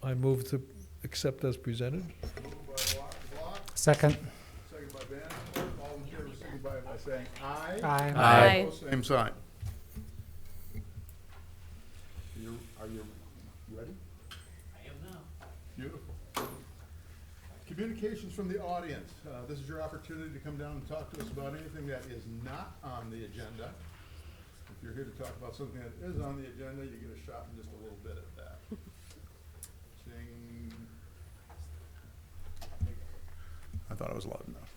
I move to accept as presented. Moved by Block, Second. second by Van. All in favor, signify by saying aye. Aye. Aye. Opposed, same sign. Are you ready? I am now. Beautiful. Communications from the audience. This is your opportunity to come down and talk to us about anything that is not on the agenda. If you're here to talk about something that is on the agenda, you get a shot in just a little bit at that. Seeing, I thought it was loud enough.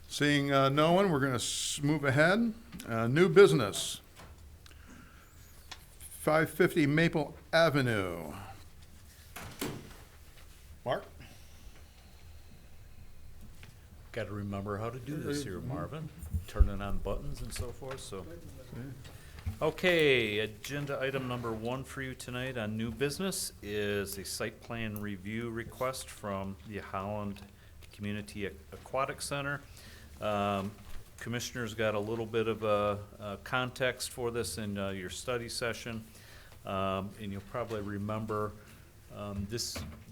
Seeing no one, we're going to move ahead. New business. 550 Maple Avenue. Mark? Got to remember how to do this here, Marvin. Turning on buttons and so forth, so. Okay, agenda item number 1 for you tonight on new business is a site plan review request from the Holland Community Aquatic Center. Commissioners got a little bit of a context for this in your study session. And you'll probably remember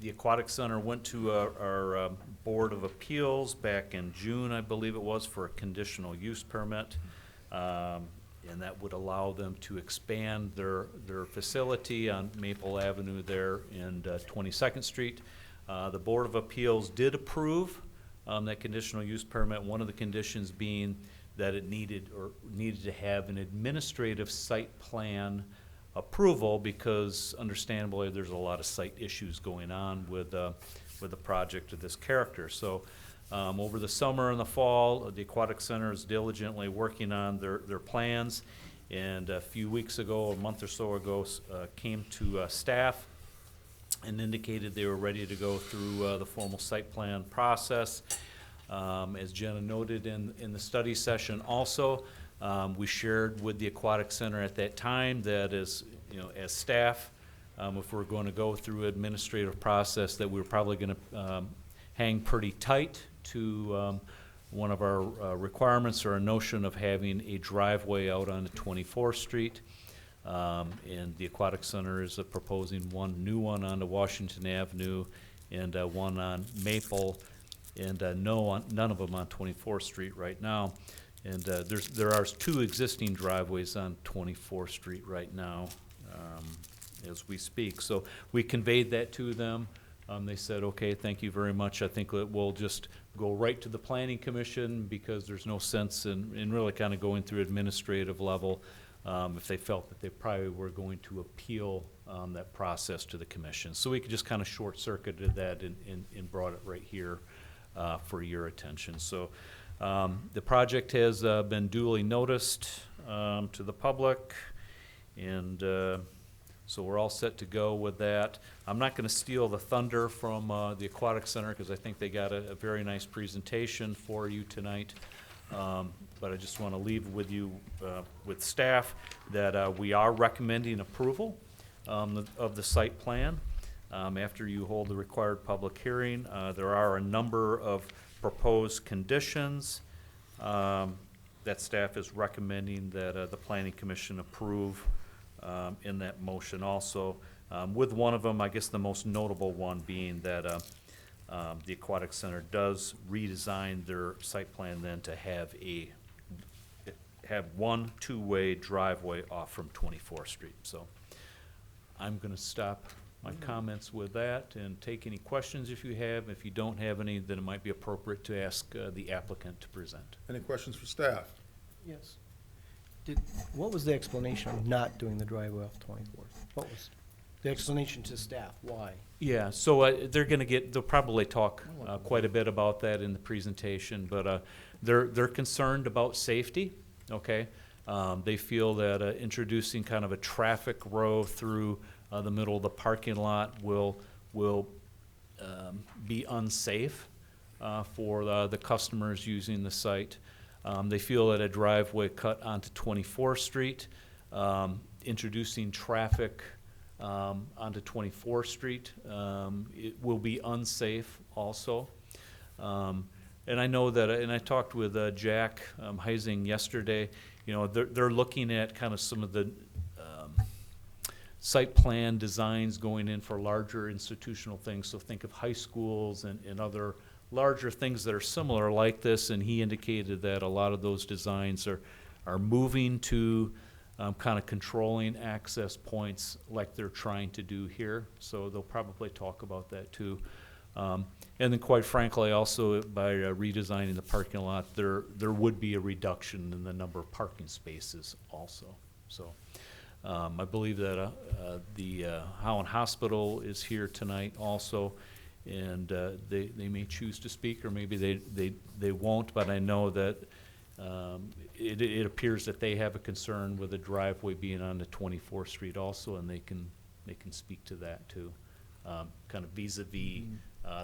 the Aquatic Center went to our Board of Appeals back in June, I believe it was, for a conditional use permit. And that would allow them to expand their facility on Maple Avenue there in 22nd Street. The Board of Appeals did approve that conditional use permit, one of the conditions being that it needed to have an administrative site plan approval, because understandably there's a lot of site issues going on with a project of this character. So over the summer and the fall, the Aquatic Center is diligently working on their plans, and a few weeks ago, a month or so ago, came to staff and indicated they were ready to go through the formal site plan process. As Jenna noted in the study session also, we shared with the Aquatic Center at that time that as staff, if we're going to go through administrative process, that we're probably going to hang pretty tight to one of our requirements, or a notion of having a driveway out onto 24th Street. And the Aquatic Center is proposing one new one onto Washington Avenue and one on Maple, and none of them on 24th Street right now. And there are 2 existing driveways on 24th Street right now as we speak. So we conveyed that to them. They said, okay, thank you very much. I think that we'll just go right to the Planning Commission, because there's no sense in really kind of going through administrative level if they felt that they probably were going to appeal that process to the commission. So we could just kind of short-circuited that and brought it right here for your attention. So the project has been duly noticed to the public, and so we're all set to go with that. I'm not going to steal the thunder from the Aquatic Center, because I think they got a very nice presentation for you tonight. But I just want to leave with you, with staff, that we are recommending approval of the site plan. After you hold the required public hearing, there are a number of proposed conditions that staff is recommending that the Planning Commission approve in that motion also. With one of them, I guess the most notable one being that the Aquatic Center does redesign their site plan then to have one two-way driveway off from 24th Street. So I'm going to stop my comments with that and take any questions if you have. If you don't have any, then it might be appropriate to ask the applicant to present. Any questions for staff? Yes. What was the explanation of not doing the driveway off 24th? What was the explanation to staff? Why? Yeah, so they'll probably talk quite a bit about that in the presentation, but they're concerned about safety, okay? They feel that introducing kind of a traffic row through the middle of the parking lot will be unsafe for the customers using the site. They feel that a driveway cut onto 24th Street, introducing traffic onto 24th Street, it will be unsafe also. And I know that, and I talked with Jack Heising yesterday, they're looking at kind of some of the site plan designs going in for larger institutional things. So think of high schools and other larger things that are similar like this. And he indicated that a lot of those designs are moving to kind of controlling access points like they're trying to do here. So they'll probably talk about that too. And then quite frankly, also by redesigning the parking lot, there would be a reduction in the number of parking spaces also. So I believe that the Holland Hospital is here tonight also, and they may choose to speak, or maybe they won't, but I know that it appears that they have a concern with the driveway being on the 24th Street also, and they can speak to that too, kind of vis-a-vis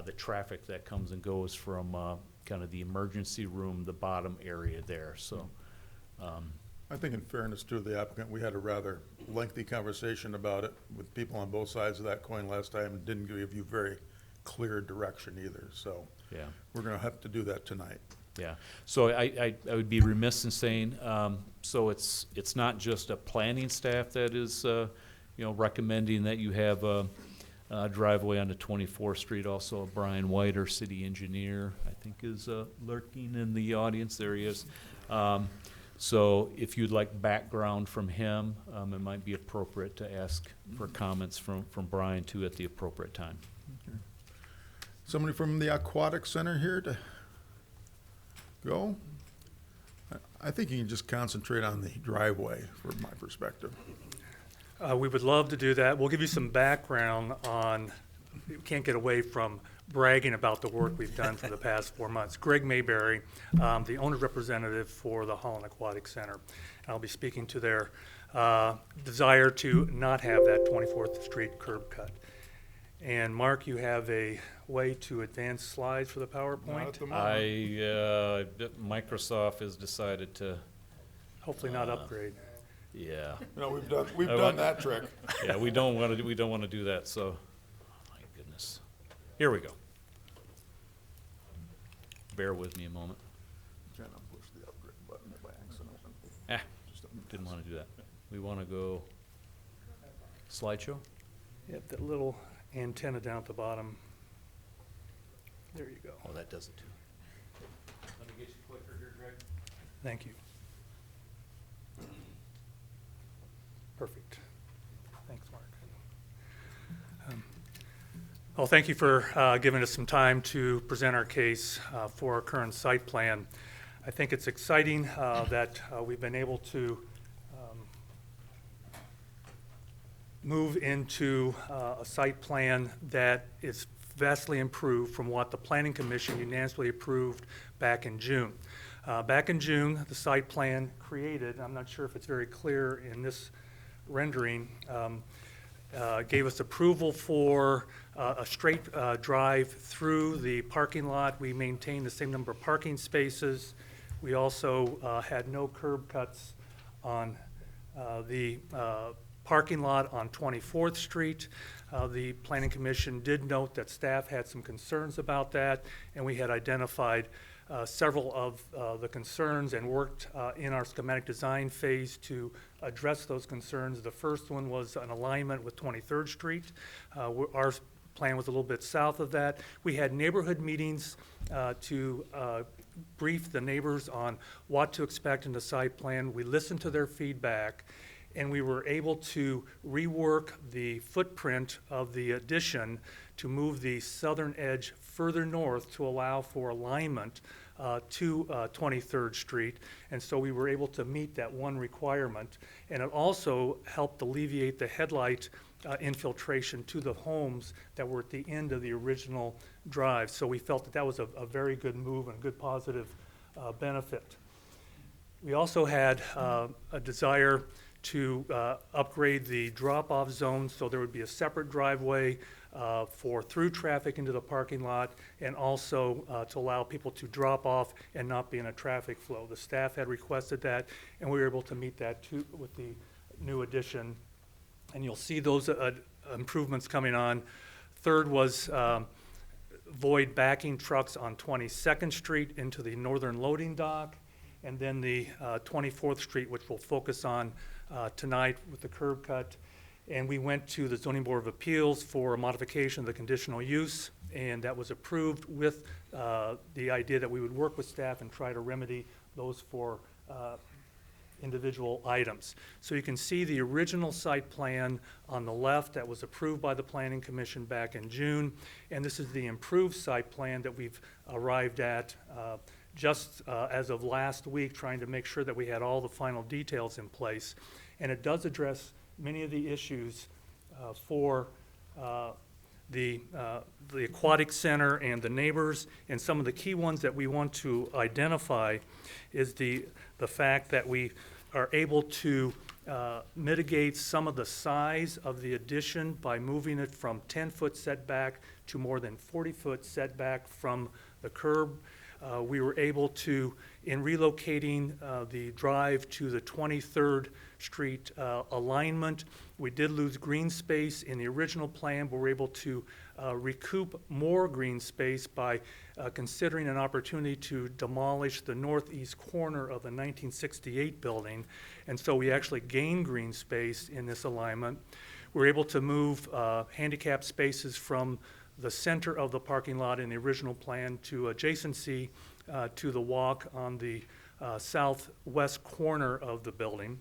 the traffic that comes and goes from kind of the emergency room, the bottom area there. So I think in fairness to the applicant, we had a rather lengthy conversation about it with people on both sides of that coin last time, and didn't give you very clear direction either. So yeah. we're going to have to do that tonight. Yeah, so I would be remiss in saying, so it's not just a planning staff that is, recommending that you have a driveway onto 24th Street. Also, Brian White, our city engineer, I think is lurking in the audience. There he is. So if you'd like background from him, it might be appropriate to ask for comments from Brian too at the appropriate time. Okay. Somebody from the Aquatic Center here to go? I think you can just concentrate on the driveway from my perspective. We would love to do that. We'll give you some background on, we can't get away from bragging about the work we've done for the past 4 months. Greg Mayberry, the owner representative for the Holland Aquatic Center. I'll be speaking to their desire to not have that 24th Street curb cut. And Mark, you have a way to advance slides for the PowerPoint? Not at the moment. Microsoft has decided to, Hopefully not upgrade. yeah. No, we've done that trick. Yeah, we don't want to do that, so, my goodness. Here we go. Bear with me a moment. Trying to push the upgrade button by accident. Didn't want to do that. We want to go slideshow? Yep, that little antenna down at the bottom. There you go. Oh, that does it too. Let me get you a clicker here, Greg. Thank you. Perfect. Thanks, Mark. Well, thank you for giving us some time to present our case for our current site plan. I think it's exciting that we've been able to move into a site plan that is vastly improved from what the Planning Commission unanimously approved back in June. Back in June, the site plan created, I'm not sure if it's very clear in this rendering, gave us approval for a straight drive through the parking lot. We maintained the same number of parking spaces. We also had no curb cuts on the parking lot on 24th Street. The Planning Commission did note that staff had some concerns about that, and we had identified several of the concerns and worked in our schematic design phase to address those concerns. The first one was an alignment with 23rd Street. Our plan was a little bit south of that. We had neighborhood meetings to brief the neighbors on what to expect in the site plan. We listened to their feedback, and we were able to rework the footprint of the addition to move the southern edge further north to allow for alignment to 23rd Street. And so we were able to meet that one requirement. And it also helped alleviate the headlight infiltration to the homes that were at the end of the original drive. So we felt that that was a very good move and a good positive benefit. We also had a desire to upgrade the drop-off zone so there would be a separate driveway for through traffic into the parking lot, and also to allow people to drop off and not be in a traffic flow. The staff had requested that, and we were able to meet that too with the new addition. And you'll see those improvements coming on. Third was void backing trucks on 22nd Street into the northern loading dock, and then the 24th Street, which we'll focus on tonight with the curb cut. And we went to the Zoning Board of Appeals for a modification of the conditional use, and that was approved with the idea that we would work with staff and try to remedy those four individual items. So you can see the original site plan on the left that was approved by the Planning Commission back in June, and this is the improved site plan that we've arrived at just as of last week, trying to make sure that we had all the final details in place. And it does address many of the issues for the aquatic center and the neighbors. And some of the key ones that we want to identify is the fact that we are able to mitigate some of the size of the addition by moving it from 10-foot setback to more than 40-foot setback from the curb. We were able to, in relocating the drive to the 23rd Street alignment, we did lose green space in the original plan, but we're able to recoup more green space by considering an opportunity to demolish the northeast corner of the 1968 building. And so we actually gained green space in this alignment. We're able to move handicap spaces from the center of the parking lot in the original plan to adjacency to the walk on the southwest corner of the building.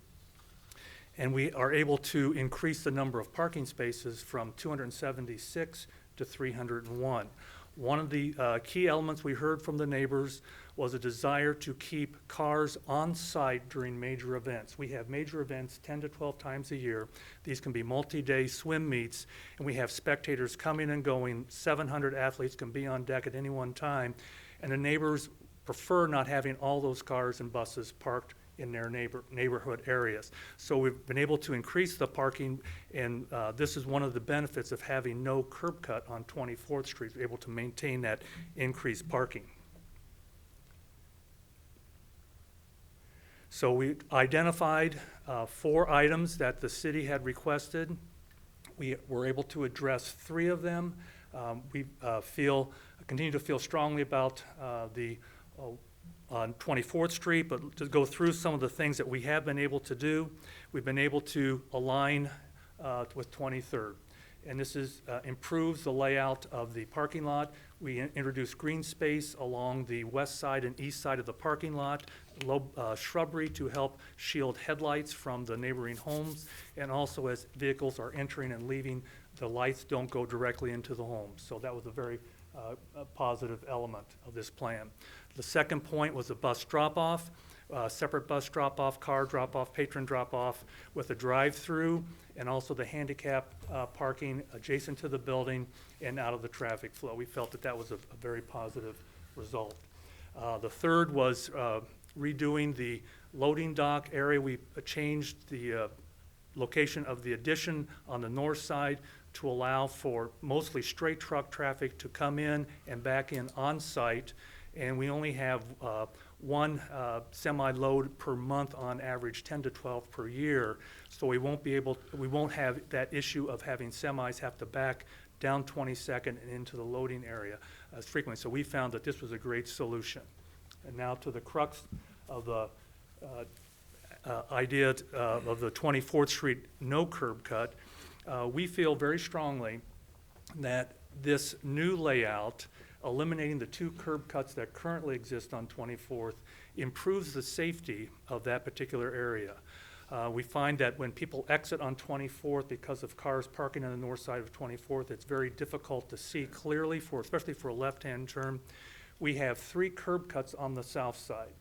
And we are able to increase the number of parking spaces from 276 to 301. One of the key elements we heard from the neighbors was a desire to keep cars on site during major events. We have major events 10 to 12 times a year. These can be multi-day swim meets, and we have spectators coming and going. 700 athletes can be on deck at any one time, and the neighbors prefer not having all those cars and buses parked in their neighborhood areas. So we've been able to increase the parking, and this is one of the benefits of having no curb cut on 24th Street, able to maintain that increased parking. So we identified 4 items that the city had requested. We were able to address 3 of them. We continue to feel strongly about on 24th Street, but to go through some of the things that we have been able to do. We've been able to align with 23rd. And this improves the layout of the parking lot. We introduced green space along the west side and east side of the parking lot, low shrubbery to help shield headlights from the neighboring homes, and also as vehicles are entering and leaving, the lights don't go directly into the homes. So that was a very positive element of this plan. The second point was a bus drop-off, separate bus drop-off, car drop-off, patron drop-off with a drive-through, and also the handicap parking adjacent to the building and out of the traffic flow. We felt that that was a very positive result. The third was redoing the loading dock area. We changed the location of the addition on the north side to allow for mostly straight truck traffic to come in and back in on site. And we only have one semi-load per month on average, 10 to 12 per year. So we won't have that issue of having semis have to back down 22nd and into the loading area as frequently. So we found that this was a great solution. And now to the crux of the idea of the 24th Street no curb cut. We feel very strongly that this new layout, eliminating the 2 curb cuts that currently exist on 24th, improves the safety of that particular area. We find that when people exit on 24th because of cars parking on the north side of 24th, it's very difficult to see clearly, especially for a left-hand turn. We have 3 curb cuts on the south side.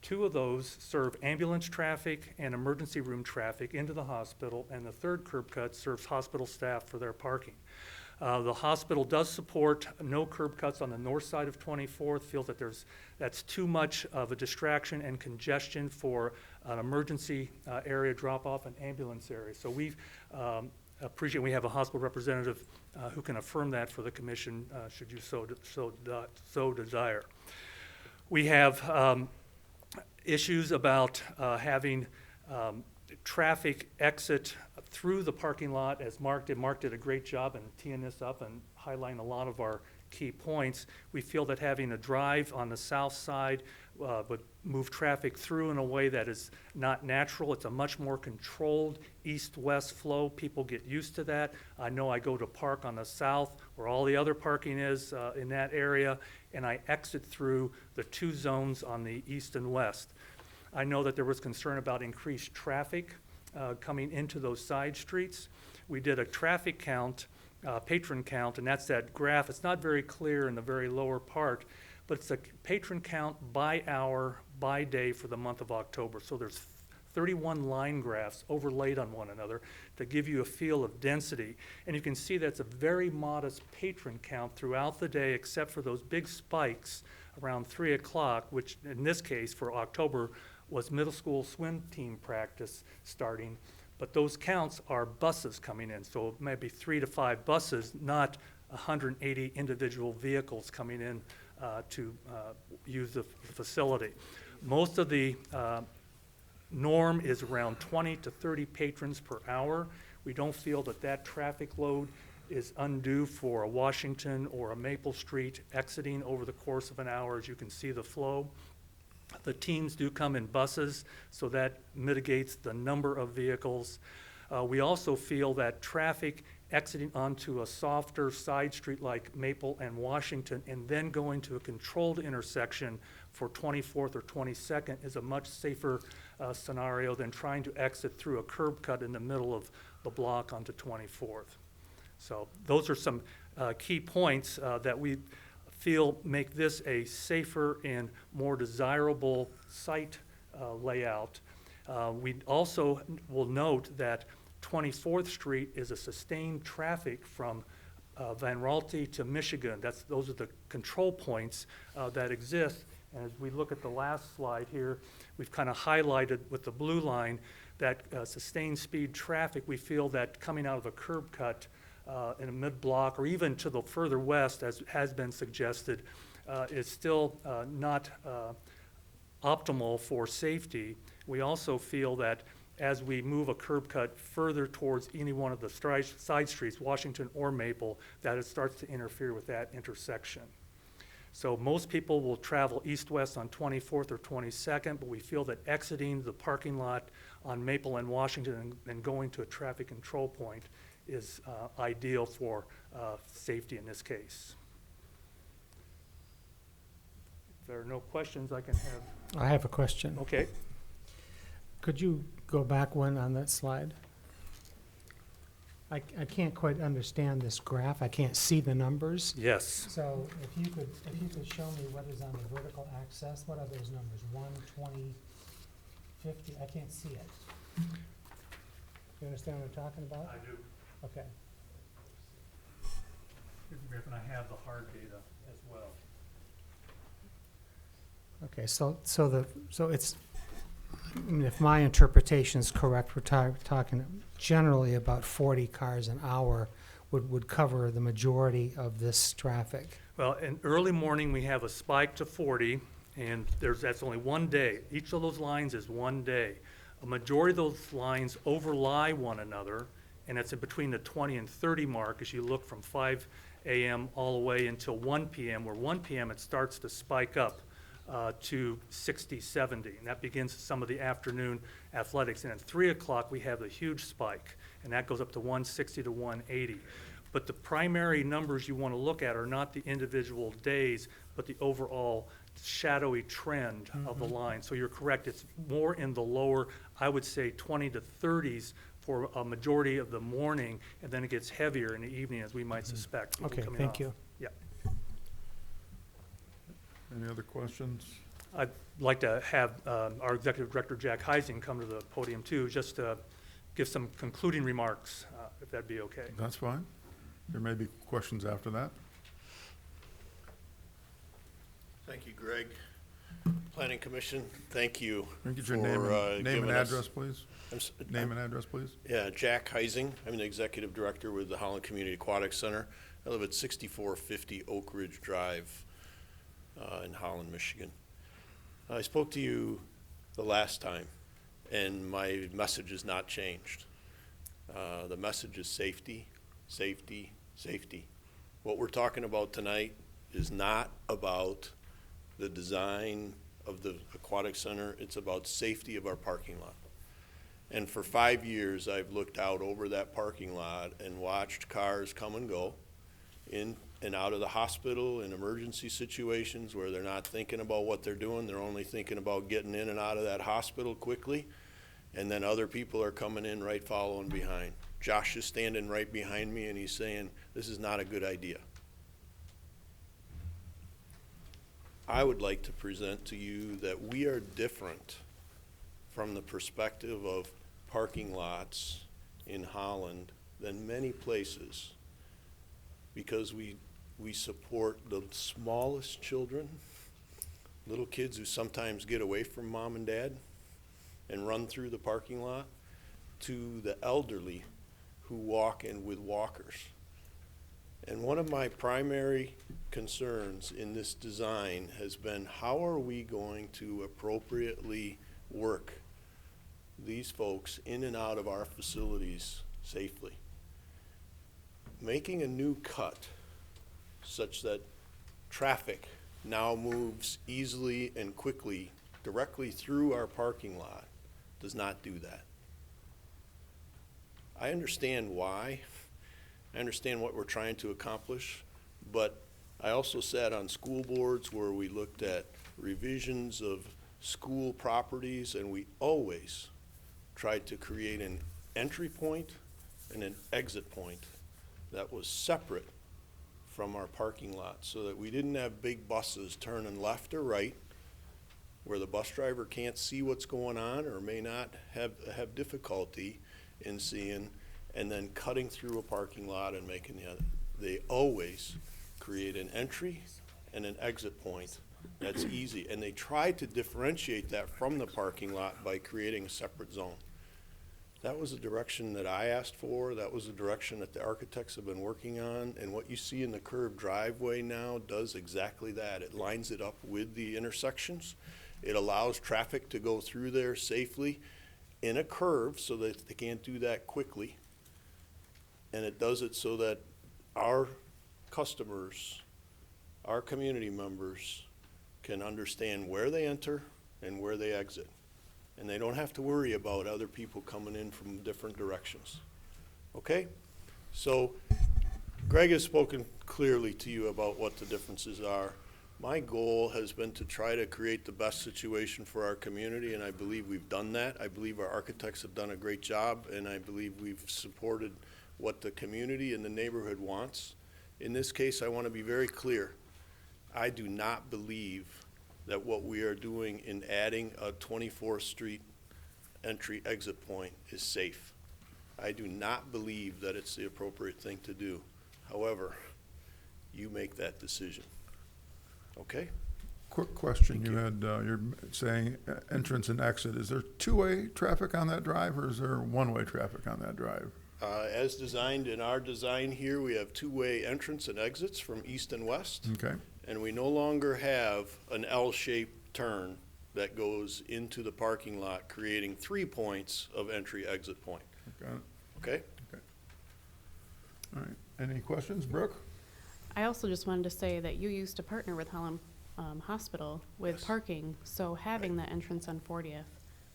2 of those serve ambulance traffic and emergency room traffic into the hospital, and the 3rd curb cut serves hospital staff for their parking. The hospital does support no curb cuts on the north side of 24th, feels that that's too much of a distraction and congestion for an emergency area drop-off and ambulance area. So we appreciate we have a hospital representative who can affirm that for the commission should you so desire. We have issues about having traffic exit through the parking lot as Mark did. Mark did a great job in teeing this up and highlighting a lot of our key points. We feel that having a drive on the south side would move traffic through in a way that is not natural. It's a much more controlled east-west flow. People get used to that. I know I go to park on the south where all the other parking is in that area, and I exit through the two zones on the east and west. I know that there was concern about increased traffic coming into those side streets. We did a traffic count, patron count, and that's that graph. It's not very clear in the very lower part, but it's a patron count by hour, by day for the month of October. So there's 31 line graphs overlaid on one another to give you a feel of density. And you can see that's a very modest patron count throughout the day, except for those big spikes around 3 o'clock, which in this case for October was middle school swim team practice starting. But those counts are buses coming in, so maybe 3 to 5 buses, not 180 individual vehicles coming in to use the facility. Most of the norm is around 20 to 30 patrons per hour. We don't feel that that traffic load is undue for a Washington or a Maple Street exiting over the course of an hour. As you can see the flow. The teams do come in buses, so that mitigates the number of vehicles. We also feel that traffic exiting onto a softer side street like Maple and Washington and then going to a controlled intersection for 24th or 22nd is a much safer scenario than trying to exit through a curb cut in the middle of the block onto 24th. So those are some key points that we feel make this a safer and more desirable site layout. We also will note that 24th Street is a sustained traffic from Van Raalte to Michigan. Those are the control points that exist. And as we look at the last slide here, we've kind of highlighted with the blue line that sustained speed traffic. We feel that coming out of a curb cut in a mid-block or even to the further west, as has been suggested, is still not optimal for safety. We also feel that as we move a curb cut further towards any one of the side streets, Washington or Maple, that it starts to interfere with that intersection. So most people will travel east-west on 24th or 22nd, but we feel that exiting the parking lot on Maple and Washington and going to a traffic control point is ideal for safety in this case. If there are no questions, I can have. I have a question. Okay. Could you go back one on that slide? I can't quite understand this graph. I can't see the numbers. Yes. So if you could show me what is on the vertical axis, what are those numbers? 1, 20, 50? I can't see it. You understand what I'm talking about? I do. Okay. And I have the hard data as well. Okay, so it's, I mean, if my interpretation is correct, we're talking generally about 40 cars an hour would cover the majority of this traffic. Well, in early morning, we have a spike to 40, and that's only one day. Each of those lines is one day. A majority of those lines overlie one another, and it's in between the 20 and 30 mark as you look from 5 a.m. all the way until 1 p.m., where 1 p.m. it starts to spike up to 60, 70, and that begins some of the afternoon athletics. And at 3 o'clock, we have a huge spike, and that goes up to 160 to 180. But the primary numbers you want to look at are not the individual days, but the overall shadowy trend of the line. So you're correct, it's more in the lower, I would say 20 to 30s for a majority of the morning, and then it gets heavier in the evening, as we might suspect. people Okay, coming thank off. you. Yeah. Any other questions? I'd like to have our Executive Director, Jack Heising, come to the podium too, just to give some concluding remarks, if that'd be okay. That's fine. There may be questions after that. Thank you, Greg. Planning Commission, thank you. Can I get your for, name and giving us- address, please? Name and address, please. Yeah, Jack Heising. I'm the Executive Director with the Holland Community Aquatic Center. I live at 6450 Oak Ridge Drive in Holland, Michigan. I spoke to you the last time, and my message has not changed. The message is safety, safety, safety. What we're talking about tonight is not about the design of the aquatic center. It's about safety of our parking lot. And for 5 years, I've looked out over that parking lot and watched cars come and go in and out of the hospital in emergency situations where they're not thinking about what they're doing. They're only thinking about getting in and out of that hospital quickly. And then other people are coming in right following behind. Josh is standing right behind me and he's saying, this is not a good idea. I would like to present to you that we are different from the perspective of parking lots in Holland than many places, because we support the smallest children, little kids who sometimes get away from mom and dad and run through the parking lot, to the elderly who walk in with walkers. And one of my primary concerns in this design has been, how are we going to appropriately work these folks in and out of our facilities safely? Making a new cut such that traffic now moves easily and quickly directly through our parking lot does not do that. I understand why. I understand what we're trying to accomplish, but I also sat on school boards where we looked at revisions of school properties, and we always tried to create an entry point and an exit point that was separate from our parking lot, so that we didn't have big buses turning left or right where the bus driver can't see what's going on or may not have difficulty in seeing, and then cutting through a parking lot and making the other. They always create an entry and an exit point that's easy, and they try to differentiate that from the parking lot by creating a separate zone. That was the direction that I asked for. That was the direction that the architects have been working on, and what you see in the curved driveway now does exactly that. It lines it up with the intersections. It allows traffic to go through there safely in a curve so that they can't do that quickly. And it does it so that our customers, our community members, can understand where they enter and where they exit. And they don't have to worry about other people coming in from different directions. Okay? So Greg has spoken clearly to you about what the differences are. My goal has been to try to create the best situation for our community, and I believe we've done that. I believe our architects have done a great job, and I believe we've supported what the community and the neighborhood wants. In this case, I want to be very clear. I do not believe that what we are doing in adding a 24th Street entry exit point is safe. I do not believe that it's the appropriate thing to do. However, you make that decision. Okay? Quick question. Thank You you. had, you're saying entrance and exit. Is there two-way traffic on that drive, or is there one-way traffic on that drive? As designed in our design here, we have two-way entrance and exits from east and west. Okay. And we no longer have an L-shaped turn that goes into the parking lot, creating 3 points of entry-exit point. Got it. Okay? All right. Any questions, Brooke? I also just wanted to say that you used to partner with Holland Hospital with Yes. parking, so having that entrance on 40th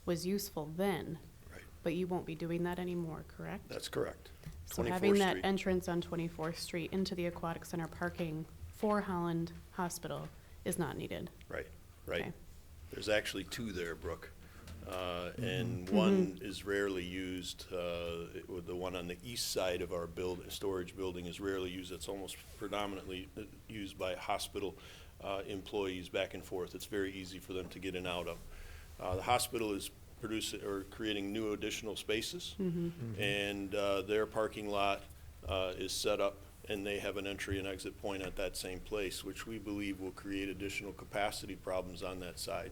was useful then. Right. But you won't be doing that anymore, correct? That's correct. So 24th having that Street. entrance on 24th Street into the Aquatic Center parking for Holland Hospital is not needed. Right, right. Okay. There's actually two there, Brooke. And one is rarely used. The one on the east side of our storage building is rarely used. It's almost predominantly used by hospital employees back and forth. It's very easy for them to get in and out of. The hospital is creating new additional spaces, and their parking lot is set up, and they have an entry and exit point at that same place, which we believe will create additional capacity problems on that side.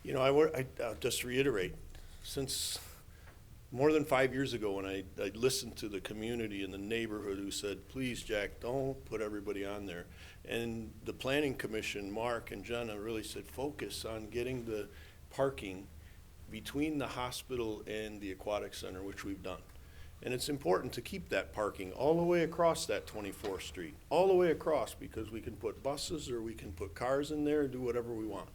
You know, I'll just reiterate, since more than 5 years ago, when I listened to the community and the neighborhood who said, please, Jack, don't put everybody on there. And the Planning Commission, Mark and Jenna, really said, focus on getting the parking between the hospital and the aquatic center, which we've done. And it's important to keep that parking all the way across that 24th Street, all the way across, because we can put buses or we can put cars in there and do whatever we want.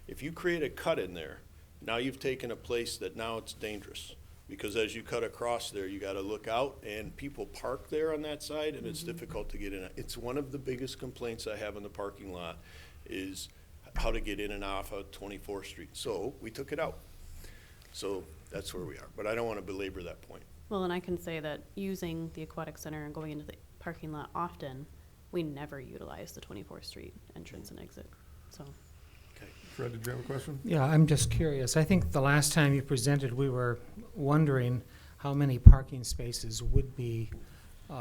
If you create a cut in there, now you've taken a place that now it's dangerous. Because as you cut across there, you gotta look out, and people park there on that side, and it's difficult to get in. It's one of the biggest complaints I have in the parking lot, is how to get in and off of 24th Street. So, we took it out. So, that's where we are. But I don't wanna belabor that point. Well, and I can say that using the aquatic center and going into the parking lot often, we never utilize the 24th Street entrance and exit, so. Fred, did you have a question? Yeah, I'm just curious. I think the last time you presented, we were wondering how many parking spaces would be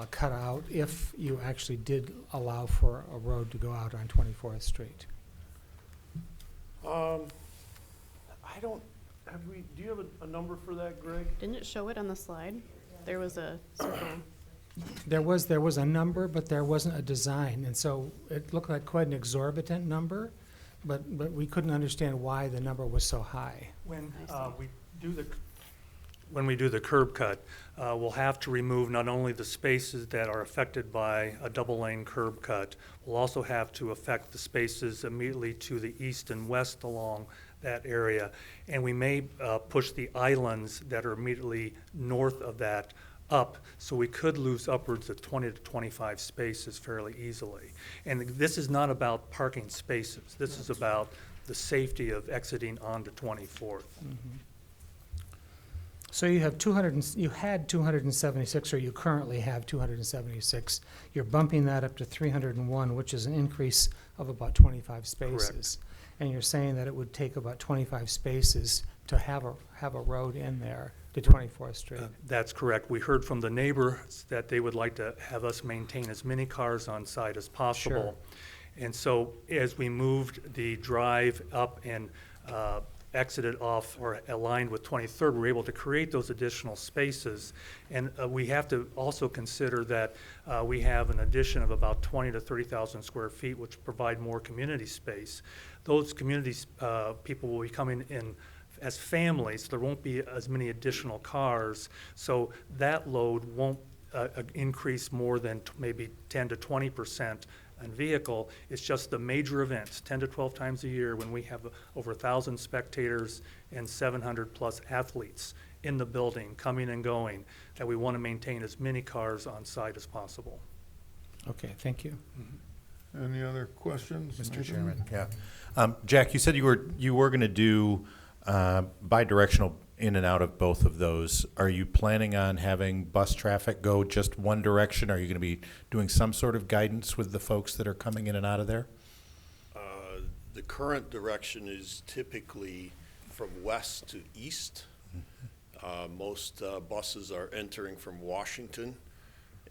cut out if you actually did allow for a road to go out on 24th Street. I don't, do you have a number for that, Greg? Didn't it show it on the slide? There was a circle. There was a number, but there wasn't a design, and so it looked like quite an exorbitant number, but we couldn't understand why the number was so high. When I see. when we do the curb cut, we'll have to remove not only the spaces that are affected by a double-lane curb cut, we'll also have to affect the spaces immediately to the east and west along that area. And we may push the islands that are immediately north of that up, so we could lose upwards of 20 to 25 spaces fairly easily. And this is not about parking spaces. This is about the safety of exiting onto 24th. So you have you had 276, or you currently have 276. You're bumping that up to 301, which is an increase of about 25 spaces. And you're saying that it would take about 25 spaces to have a road in there to 24th Street. That's correct. We heard from the neighbors that they would like to have us maintain as many cars on site as possible. And so as we moved the drive up and exited off or aligned with 23rd, we were able to create those additional spaces. And we have to also consider that we have an addition of about 20 to 30,000 square feet, which provide more community space. Those communities, people will be coming in as families. There won't be as many additional cars, so that load won't increase more than maybe 10 to 20% in vehicle. It's just the major events, 10 to 12 times a year, when we have over 1,000 spectators and 700 plus athletes in the building coming and going, that we want to maintain as many cars on site as possible. Okay, thank you. Any other questions? Mr. Nathan? Chairman, yeah. Jack, you said you were going to do bi-directional in and out of both of those. Are you planning on having bus traffic go just one direction? Are you going to be doing some sort of guidance with the folks that are coming in and out of there? The current direction is typically from west to east. Most buses are entering from Washington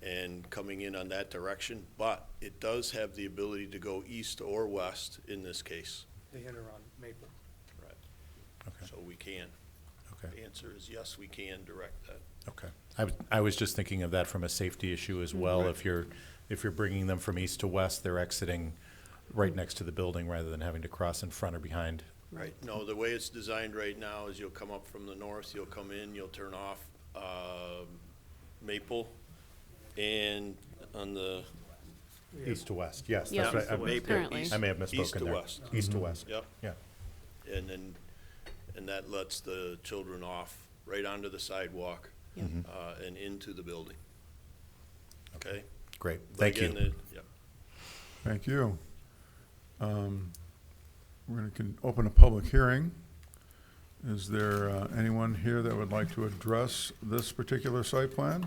and coming in on that direction, but it does have the ability to go east or west in this case. They enter on Maple. Right. Okay. So we can. Okay. The answer is yes, we can direct that. Okay. I was just thinking of that from a safety issue as well. Right. If you're bringing them from east to west, they're exiting right next to the building rather than having to cross in front or behind. Right. No, the way it's designed right now is you'll come up from the north, you'll come in, you'll turn off Maple, and on the East to west, yes, Yeah. that's right. Maple, Currently. east, I may have misspoken east to there. west. East to west. Yep. Yeah. And that lets the children off right onto the sidewalk Yep. and into the building. Okay? Great, But thank you. Thank you. We're going to open a public hearing. Is there anyone here that would like to address this particular site plan?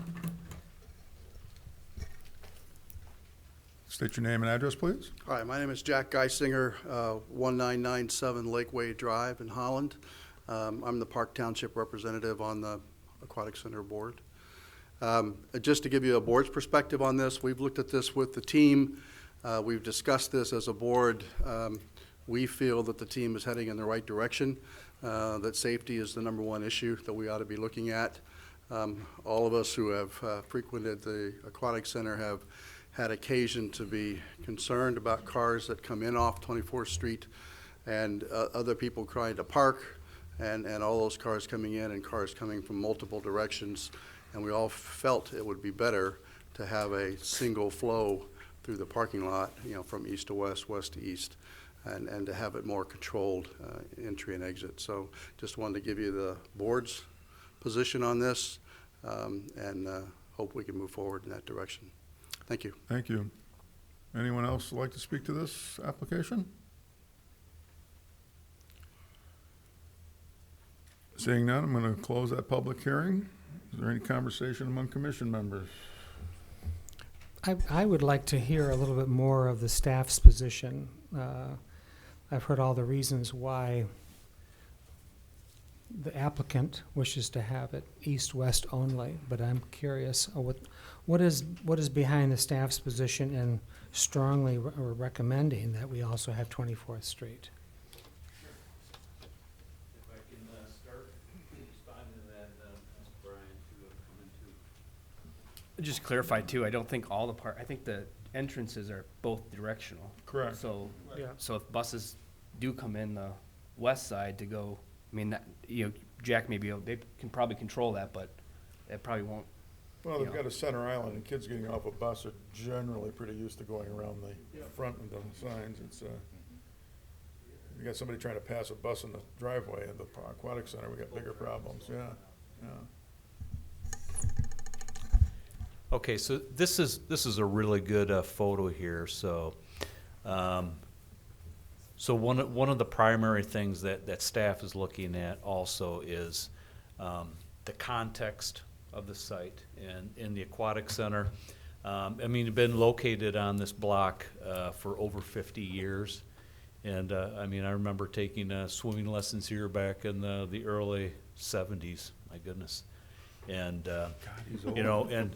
State your name and address, please. Hi, my name is Jack Geisinger, 1997 Lakeway Drive in Holland. I'm the Park Township representative on the Aquatic Center Board. Just to give you a board's perspective on this, we've looked at this with the team. We've discussed this as a board. We feel that the team is heading in the right direction, that safety is the #1 issue that we ought to be looking at. All of us who have frequented the Aquatic Center have had occasion to be concerned about cars that come in off 24th Street and other people trying to park, and all those cars coming in and cars coming from multiple directions. And we all felt it would be better to have a single flow through the parking lot, from east to west, west to east. and to have it more controlled entry and exit. So just wanted to give you the board's position on this, and hope we can move forward in that direction. Thank you. Thank you. Anyone else like to speak to this application? Seeing none, I'm going to close that public hearing. Is there any conversation among commission members? I would like to hear a little bit more of the staff's position. I've heard all the reasons why the applicant wishes to have it east-west only, but I'm curious, what is behind the staff's position in strongly recommending that we also have 24th Street? If I can start responding to that, ask Brian to come into. Just to clarify too, I don't think all the I think the entrances are both directional. Correct. So, Yeah. so if buses do come in the west side to go, I mean, that, Jack may be able, they can probably control that, but it probably won't. Well, they've Yeah. got a center island, and kids getting off a bus are generally pretty used to going around the front of the signs. It's, you got somebody trying to pass a bus in the driveway at the aquatic center, we got bigger problems, yeah. Okay, so this is a really good photo here. So, so one of the primary things that staff is looking at also is the context of the site and in the aquatic center. I mean, it's been located on this block for over 50 years. And I mean, I remember taking swimming lessons here back in the early 70s, my goodness. And, you know, and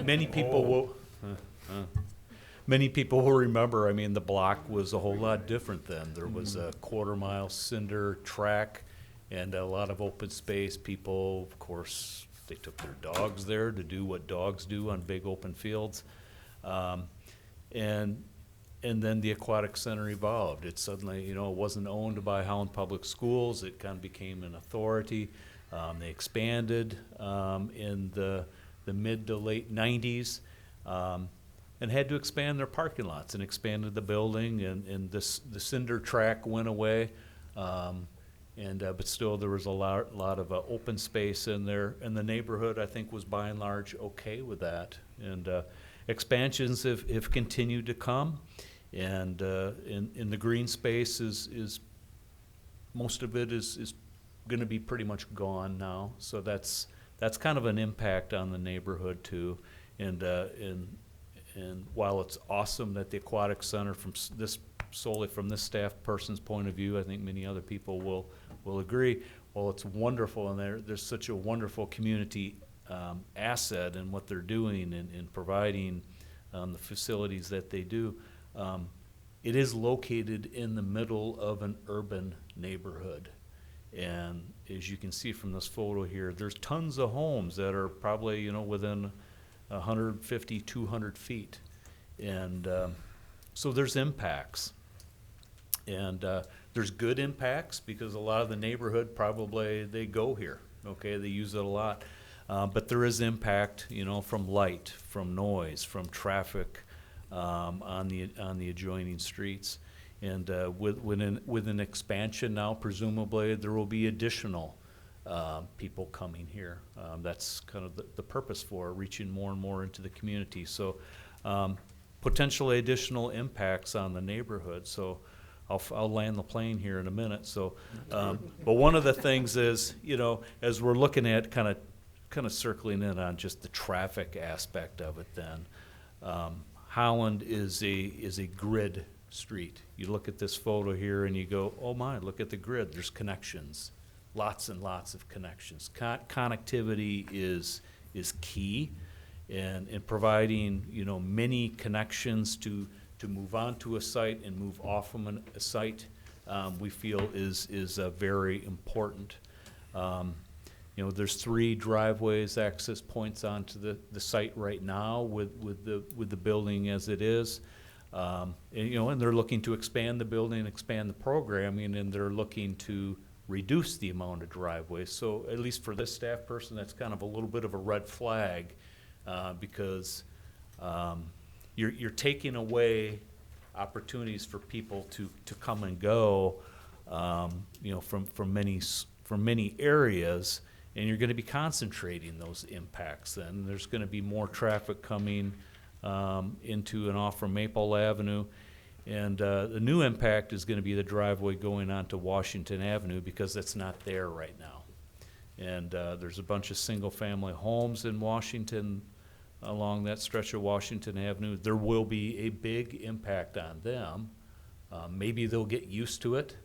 many people will, many people will remember, I mean, the block was a whole lot different then. There was a quarter-mile cinder track and a lot of open space. People, of course, they took their dogs there to do what dogs do on big open fields. And then the aquatic center evolved. It suddenly, you know, it wasn't owned by Holland Public Schools. It kind of became an authority. They expanded in the mid to late 90s and had to expand their parking lots and expanded the building, and the cinder track went away. But still there was a lot of open space in there, and the neighborhood, I think, was by and large okay with that. And expansions have continued to come, and in the green space is most of it is going to be pretty much gone now. So that's kind of an impact on the neighborhood too. And while it's awesome that the aquatic center, solely from this staff person's point of view, I think many other people will agree. Well, it's wonderful, and there's such a wonderful community asset in what they're doing in providing the facilities that they do. It is located in the middle of an urban neighborhood. And as you can see from this photo here, there's tons of homes that are probably, you know, within 150, 200 feet. And so there's impacts. And there's good impacts because a lot of the neighborhood probably, they go here, okay? They use it a lot. But there is impact, you know, from light, from noise, from traffic on the adjoining streets. And with an expansion now, presumably, there will be additional people coming here. That's kind of the purpose for reaching more and more into the community. So potentially additional impacts on the neighborhood. So I'll land the plane here in a minute. So, but one of the things is, you know, as we're looking at kind of circling in on just the traffic aspect of it, then Holland is a grid street. You look at this photo here and you go, oh my, look at the grid. There's connections, lots and lots of connections. Connectivity is key, and in providing, you know, many connections to move on to a site and move off from a site, we feel is very important. You know, there's 3 driveways, access points onto the site right now with the building as it is. And, you know, and they're looking to expand the building, expand the programming, and they're looking to reduce the amount of driveways. So at least for this staff person, that's kind of a little bit of a red flag because you're taking away opportunities for people to come and go, you know, from many areas, and you're gonna be concentrating those impacts then. There's gonna be more traffic coming, into and off from Maple Avenue. And, the new impact is gonna be the driveway going onto Washington Avenue, because that's not there right now. And, there's a bunch of single-family homes in Washington, along that stretch of Washington Avenue. There will be a big impact on them. Maybe they'll get used to it,